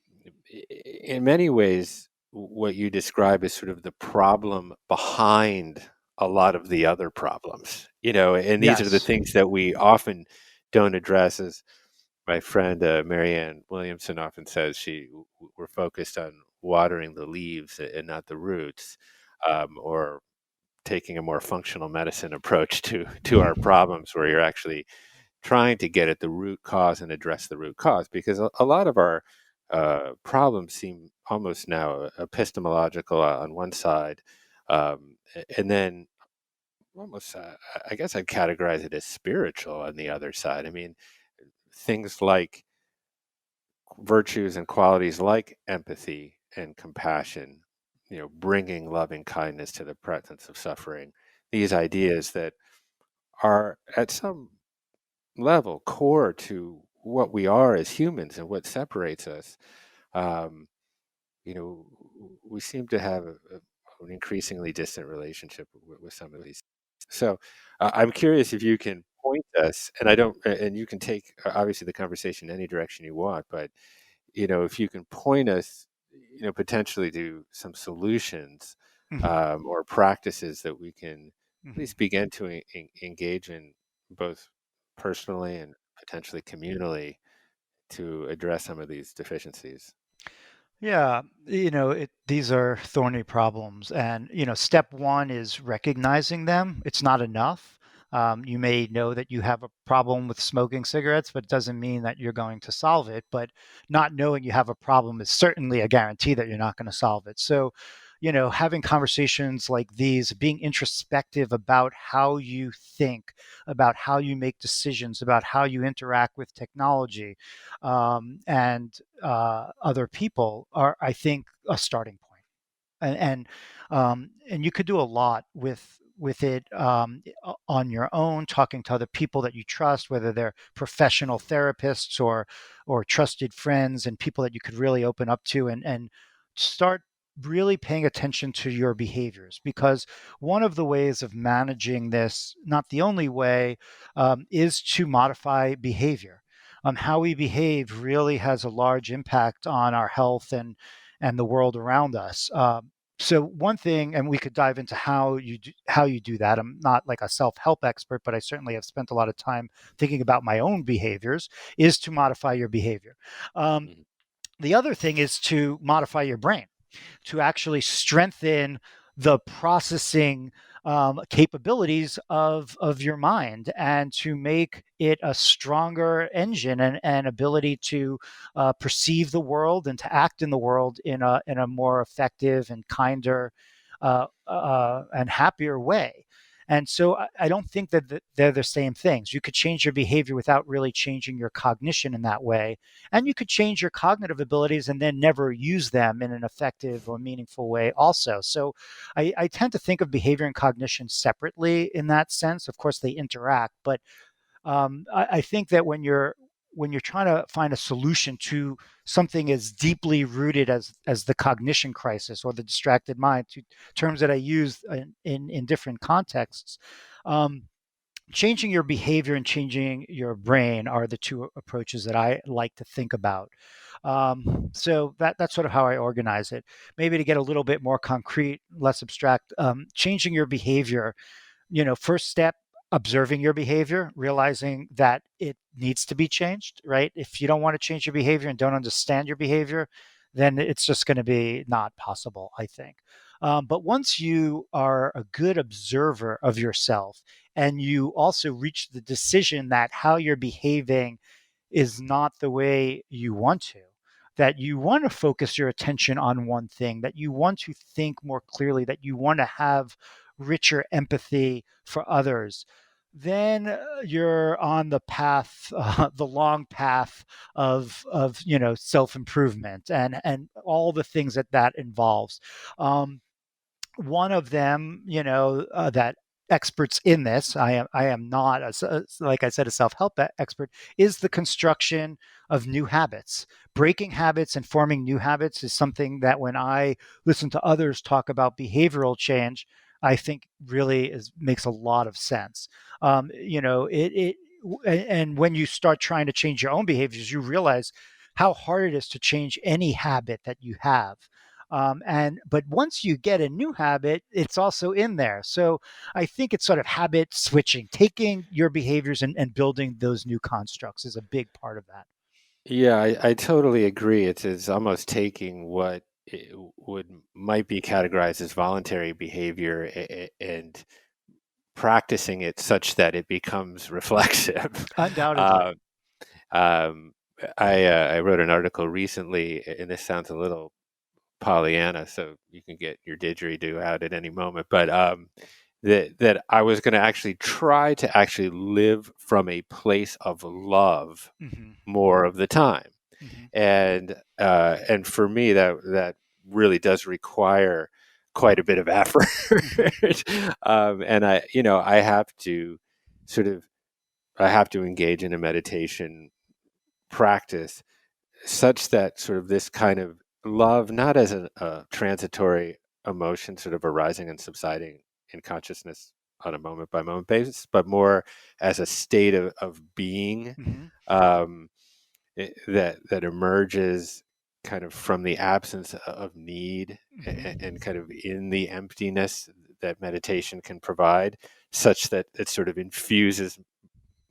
in many ways, what you describe is sort of the problem behind a lot of the other problems, and these are the Yes. things that we often don't address. As my friend Marianne Williamson often says, we're focused on watering the leaves and not the roots, or taking a more functional medicine approach to our problems, where you're actually trying to get at the root cause and address the root cause, because a lot of our problems seem almost now epistemological on one side, and then almost, I guess I'd categorize it as spiritual on the other side. I mean, things like virtues and qualities like empathy and compassion, bringing loving kindness to the presence of suffering, these ideas that are at some level core to what we are as humans and what separates us. um, you know, we seem to have an increasingly distant relationship with some of these. So I'm curious if you can point us, and I don't, and you can take obviously the conversation any direction you want, but if you can point us, potentially to some solutions, Hmm. or practices that we can at Hmm. least begin to engage in, both personally and potentially communally, to address some of these deficiencies. Yeah, these are thorny problems, and step one is recognizing them. It's not enough. You may know that you have a problem with smoking cigarettes, but it doesn't mean that you're going to solve it. But not knowing you have a problem is certainly a guarantee that you're not going to solve it. So, having conversations like these, being introspective about how you think, about how you make decisions, about how you interact with technology, and other people are, I think, a starting point. And you could do a lot with it, on your own, talking to other people that you trust, whether they're professional therapists or trusted friends and people that you could really open up to, and start really paying attention to your behaviors, because one of the ways of managing this, not the only way, is to modify behavior. How we behave really has a large impact on our health and the world around us. So one thing, and we could dive into how you do that. I'm not like a self-help expert, but I certainly have spent a lot of time thinking about my own behaviors. Is to modify your behavior. Um, Mhm. the other thing is to modify your brain, to actually strengthen the processing capabilities of your mind, and to make it a stronger engine and ability to perceive the world and to act in the world in a more effective and kinder and happier way. And so I don't think that they're the same things. You could change your behavior without really changing your cognition in that way. And you could change your cognitive abilities and then never use them in an effective or meaningful way also. So I tend to think of behavior and cognition separately in that sense. Of course, they interact, but I think that when you're trying to find a solution to something as deeply rooted as the cognition crisis or the distracted mind, two terms that I use in different contexts, um, changing your behavior and changing your brain are the two approaches that I like to think about. So that's sort of how I organize it. Maybe to get a little bit more concrete, less abstract, changing your behavior, first step, observing your behavior, realizing that it needs to be changed, right? If you don't want to change your behavior and don't understand your behavior, then it's just going to be not possible, I think. But once you are a good observer of yourself and you also reach the decision that how you're behaving is not the way you want to, that you want to focus your attention on one thing, that you want to think more clearly, that you want to have richer empathy for others, then you're on the path, the long path of self improvement and all the things that involves. Um, One of them, that experts in this, I am not, like I said, a self-help expert, is the construction of new habits. Breaking habits and forming new habits is something that when I listen to others talk about behavioral change, I think really makes a lot of sense. And when you start trying to change your own behaviors, you realize how hard it is to change any habit that you have. But once you get a new habit, it's also in there. So I think it's sort of habit switching, taking your behaviors and building those new constructs is a big part of that. Yeah, I totally agree. It's almost taking what would might be categorized as voluntary behavior and practicing it such that it becomes reflexive. Undoubtedly. Uh, um, I wrote an article recently, and this sounds a little Pollyanna, so you can get your didgeridoo out at any moment. But that I was going to actually try to actually live from a place of love Hmm. more of the time, Hmm. and for me that really does require quite a bit of effort, Hmm. and I have to sort of I have to engage in a meditation practice such that sort of this kind of love, not as a transitory emotion sort of arising and subsiding in consciousness on a moment by moment basis, but more as a state of being, Hmm. um, that emerges kind of from the absence of need and Hmm. kind of in the emptiness that meditation can provide, such that it sort of infuses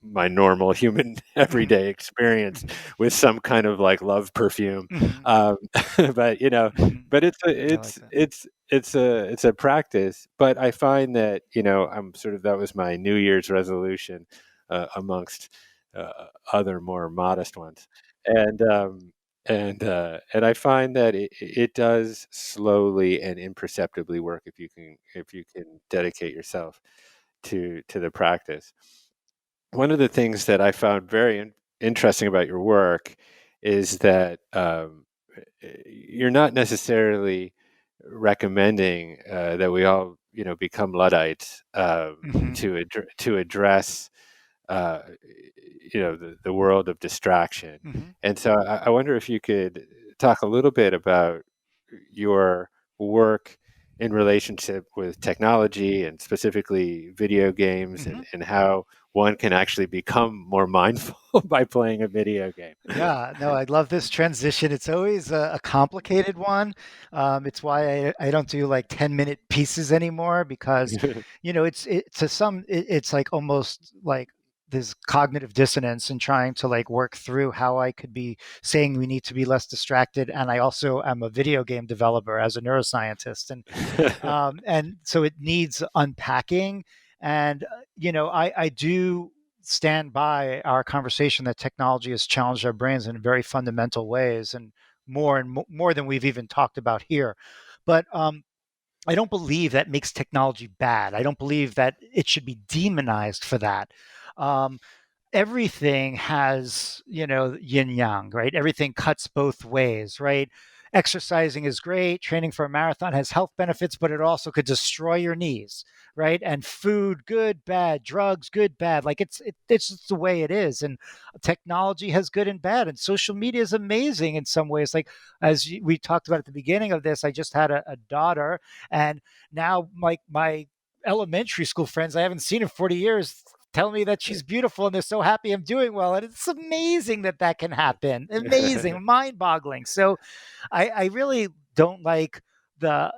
my normal human Hmm. everyday experience Hmm. with some kind of like love perfume. Hmm. Um, but Hmm. but I like that. it's a practice. But I find that I'm sort of that was my New Year's resolution amongst other more modest ones, and and I find that it does slowly and imperceptibly work if you can dedicate yourself to the practice. One of the things that I found very interesting about your work is that you're not necessarily recommending that we all, become Luddites Hmm. to address, uh, the world of distraction. Hmm. And so I wonder if you could talk a little bit about your work in relationship with technology and specifically video games Hmm. and how one can actually become more mindful by playing a video game. Yeah, no, I love this transition. It's always a complicated one. It's why I don't do like 10-minute pieces anymore because, it's like almost like this cognitive dissonance in trying to like work through how I could be saying we need to be less distracted. And I also am a video game developer as a neuroscientist. And so it needs unpacking. And I do stand by our conversation that technology has challenged our brains in very fundamental ways, and more than we've even talked about here. But I don't believe that makes technology bad. I don't believe that it should be demonized for that. Um, Everything has, yin yang, right? Everything cuts both ways, right? Exercising is great. Training for a marathon has health benefits, but it also could destroy your knees, right? And food, good, bad. Drugs, good, bad. Like it's just the way it is. And technology has good and bad. And social media is amazing in some ways. Like we talked about at the beginning of this, I just had a daughter, and now my elementary school friends I haven't seen in 40 years tell me that she's beautiful and they're so happy I'm doing well. And it's amazing that that can happen. Amazing, mind boggling. So I really don't like the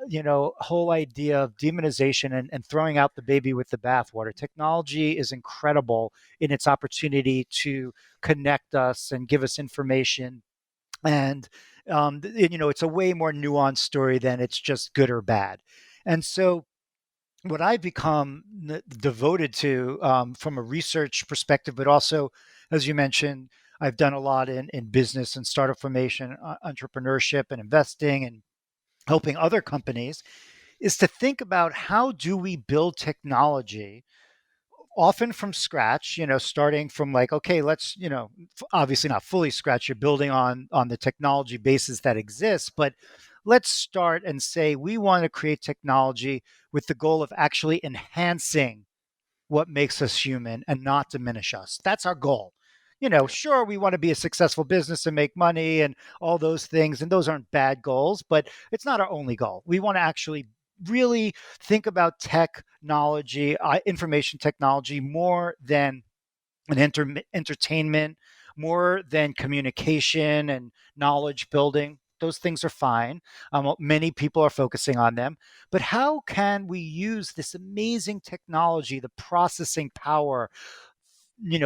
whole idea of demonization and throwing out the baby with the bathwater. Technology is incredible in its opportunity to connect us and give us information. And it's a way more nuanced story than it's just good or bad. And so what I've become devoted to, from a research perspective, but also, as you mentioned, I've done a lot in business and startup formation, entrepreneurship, and investing, and helping other companies, is to think about how do we build technology, often from scratch, starting from like, okay, let's, obviously not fully scratch, you're building on the technology bases that exist, but let's start and say we want to create technology with the goal of actually enhancing what makes us human and not diminish us. That's our goal. Yeah. Sure, we want to be a successful business and make money and all those things, and those aren't bad goals, but it's not our only goal. We want to actually really think about technology, information technology, more than an entertainment, more than communication and knowledge building. those things are fine. Many people are focusing on them. But how can we use this amazing technology, the processing power,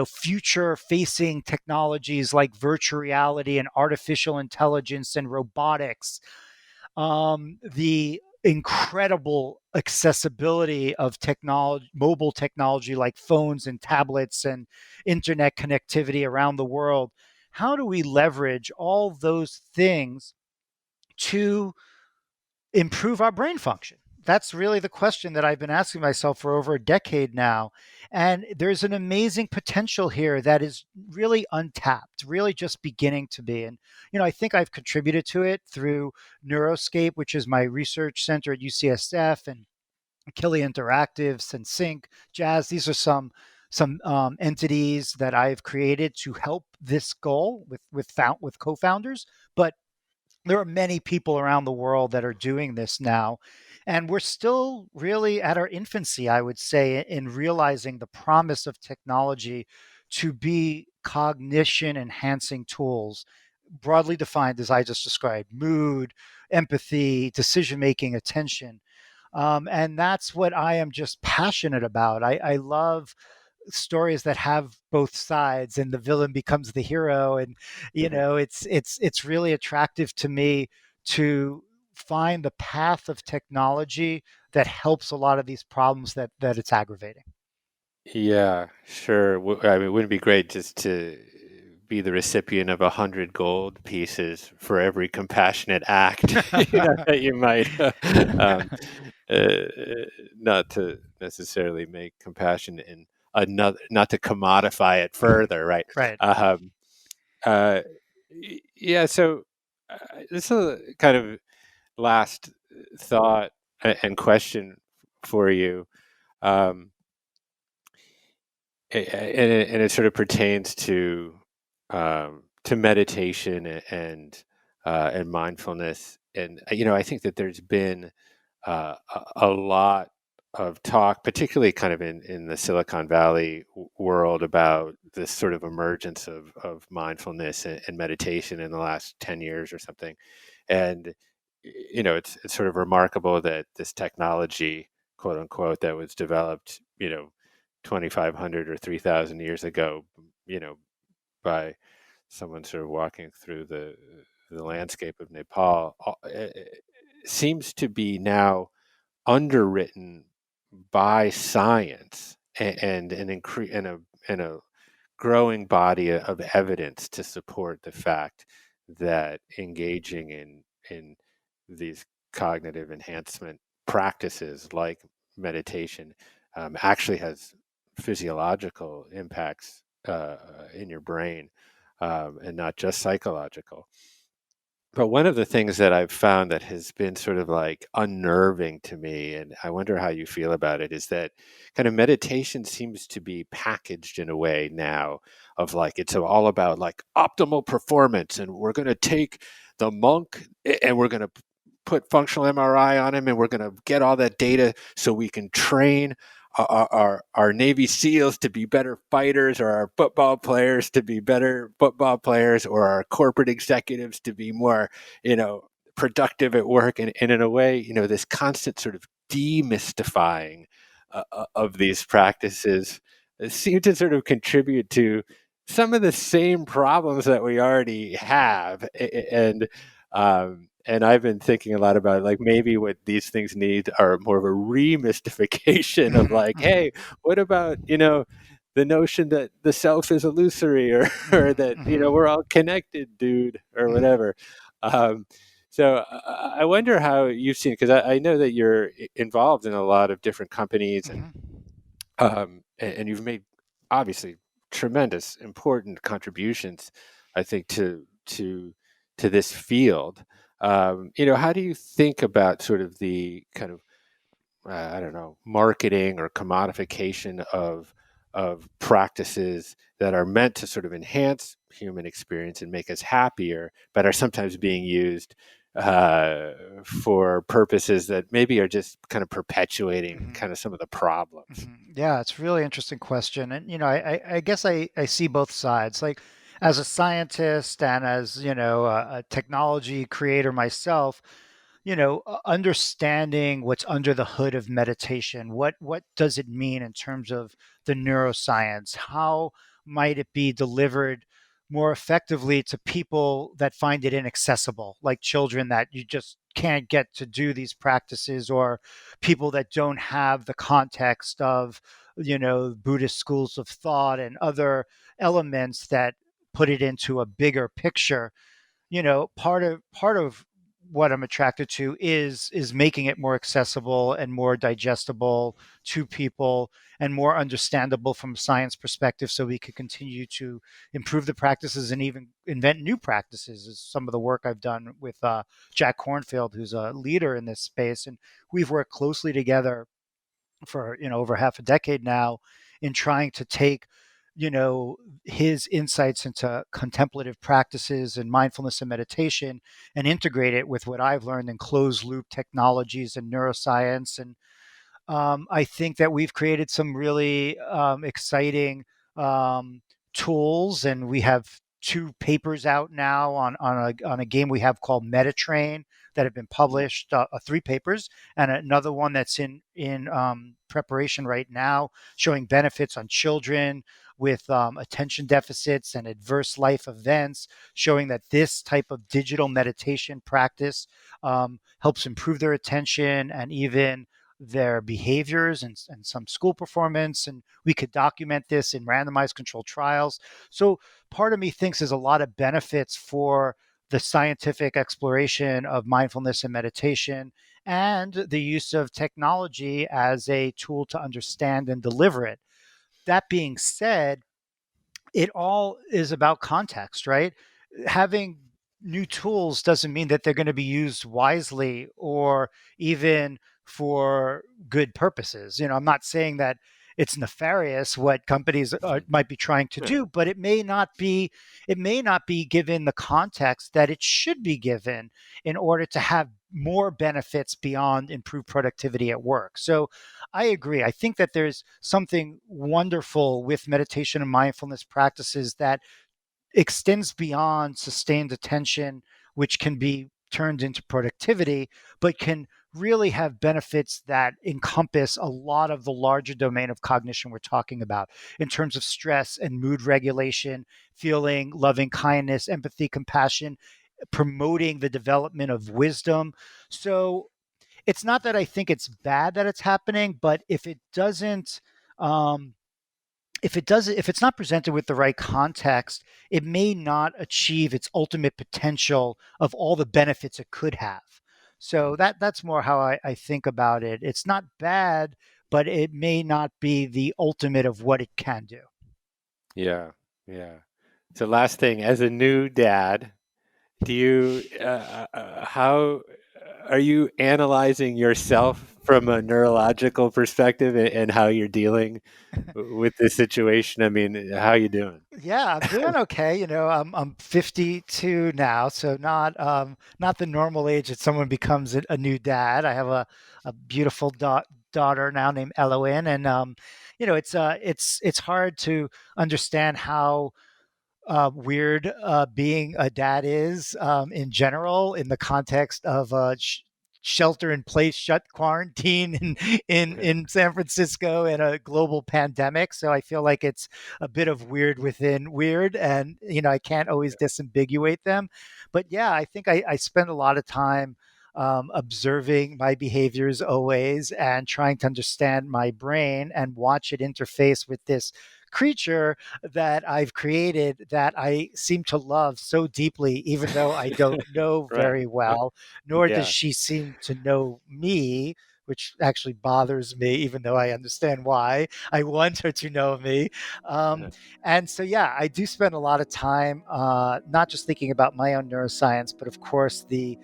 future facing technologies like virtual reality and artificial intelligence and robotics, the incredible accessibility of technology, mobile technology like phones and tablets and internet connectivity around the world. How do we leverage all those things to improve our brain function? That's really the question that I've been asking myself for over a decade now. And there's an amazing potential here that is really untapped, really just beginning to be. And, I think I've contributed to it through Neuroscape, which is my research center at UCSF, and Achille Interactive, and Sync, Jazz. These are some entities that I've created to help this goal with co-founders. But there are many people around the world that are doing this now. And we're still really at our infancy, I would say, in realizing the promise of technology to be cognition enhancing tools, broadly defined as I just described: mood, empathy, decision making, attention. And that's what I am just passionate about. I love stories that have both sides and the villain becomes the hero, and Mhm. it's really attractive to me to find the path of technology that helps a lot of these problems that it's aggravating. Yeah, sure. I mean, wouldn't it be great just to be the recipient of 100 gold pieces for every compassionate act, that you might, uh, not to necessarily make compassion in another, not to commodify it further, right? Right. Um, uh, yeah. So this is a kind of last thought and question for you. Um, and it sort of pertains to meditation and mindfulness. And I think that there's been a lot of talk, particularly kind of in the Silicon Valley world, about this sort of emergence of mindfulness and meditation in the last 10 years or something. And it's sort of remarkable that this technology, quote unquote, that was developed 2,500 or 3,000 years ago, you know, by someone sort of walking through the landscape of Nepal, seems to be now underwritten by science and a growing body of evidence to support the fact that engaging in these cognitive enhancement practices like meditation actually has physiological impacts in your brain, and not just psychological. But one of the things that I've found that has been sort of like unnerving to me, and I wonder how you feel about it, is that kind of meditation seems to be packaged in a way now of like it's all about like optimal performance, and we're going to take the monk and we're going to put functional MRI on him, and we're going to get all that data so we can train our Navy SEALs to be better fighters, or our football players to be better football players, or our corporate executives to be more, productive at work. And in a way, this constant sort of demystifying of these practices seem to sort of contribute to some of the same problems that we already have. And I've been thinking a lot about like maybe what these things need are more of a remystification of Mhm, like, mhm, hey, what about the notion that the self is illusory, or or mhm, that we're mhm, all connected, dude, or mhm, whatever. So I wonder how you've seen, because I know that you're involved in a lot of different companies, mhm. and you've made obviously tremendous important contributions, I think, to this field. How do you think about sort of the kind of I don't know, marketing or commodification of practices that are meant to sort of enhance human experience and make us happier, but are sometimes being used for purposes that maybe are just kind of perpetuating Mhm. kind of some of the problems? Mhm. Yeah, it's a really interesting question. And, I guess I see both sides. Like, as a scientist and as, a technology creator myself, understanding what's under the hood of meditation. What does it mean in terms of the neuroscience? How might it be delivered more effectively to people that find it inaccessible, like children that you just can't get to do these practices, or people that don't have the context of, Buddhist schools of thought and other elements that put it into a bigger picture. Part of what I'm attracted to is making it more accessible and more digestible to people and more understandable from a science perspective, so we could continue to improve the practices and even invent new practices. Is some of the work I've done with Jack Kornfield, who's a leader in this space, and we've worked closely together for over half a decade now in trying to take his insights into contemplative practices and mindfulness and meditation and integrate it with what I've learned in closed loop technologies and neuroscience. And I think that we've created some really exciting tools, and we have two papers out now on a game we have called MetaTrain that have been published, three papers, and another one that's in preparation right now, showing benefits on children with attention deficits and adverse life events, showing that this type of digital meditation practice helps improve their attention and even their behaviors and some school performance. And we could document this in randomized controlled trials. So part of me thinks there's a lot of benefits for the scientific exploration of mindfulness and meditation and the use of technology as a tool to understand and deliver it. That being said, it all is about context, right? Having new tools doesn't mean that they're going to be used wisely or even for good purposes. I'm not saying that it's nefarious what companies might be trying to do, but it may not be. It may not be given the context that it should be given in order to have more benefits beyond improved productivity at work. So I agree. I think that there's something wonderful with meditation and mindfulness practices that extends beyond sustained attention, which can be turned into productivity, but can really have benefits that encompass a lot of the larger domain of cognition we're talking about in terms of stress and mood regulation, feeling, loving kindness, empathy, compassion, promoting the development of wisdom. So it's not that I think it's bad that it's happening, but um, if it's not presented with the right context, it may not achieve its ultimate potential of all the benefits it could have. So that's more how I think about it. It's not bad, but it may not be the ultimate of what it can do. Yeah, yeah. So last thing, as a new dad, do you how are you analyzing yourself from a neurological perspective and how you're dealing with this situation? I mean, how are you doing? Yeah, I'm doing okay. I'm 52 now, so not the normal age that someone becomes a new dad. I have a beautiful daughter now named Eloin, and it's hard to understand how weird being a dad is in general in the context of shelter in place, shut quarantine in San Francisco and a global pandemic. So I feel like it's a bit of weird within weird, and I can't always disambiguate them. But yeah, I think I spend a lot of time observing my behaviors always and trying to understand my brain and watch it interface with this creature that I've created that I seem to love so deeply, even though I don't know Right. very well, nor does Yeah. she seem to know me, which actually bothers me, even though I understand why. I want her to know me. Um, and so, yeah, I do spend a lot of time not just thinking about my own neuroscience, but of course, the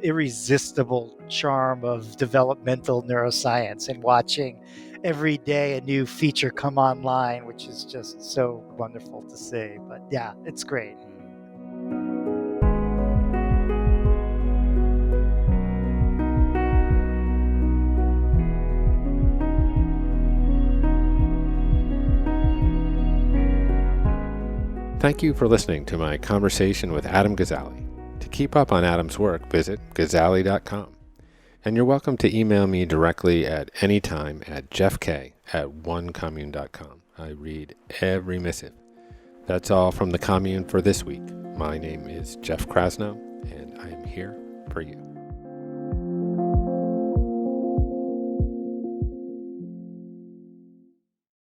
irresistible charm of developmental neuroscience and watching every day a new feature come online, which is just so wonderful to see. But yeah, it's great. Thank you for listening to my conversation with Adam Gazzale. To keep up on Adam's work, visit Gazzale.com. And you're welcome to email me directly at any time at jeffk@onecommune.com. I read every missive. That's all from the Commune for this week. My name is Jeff Krasno, and I am here for you.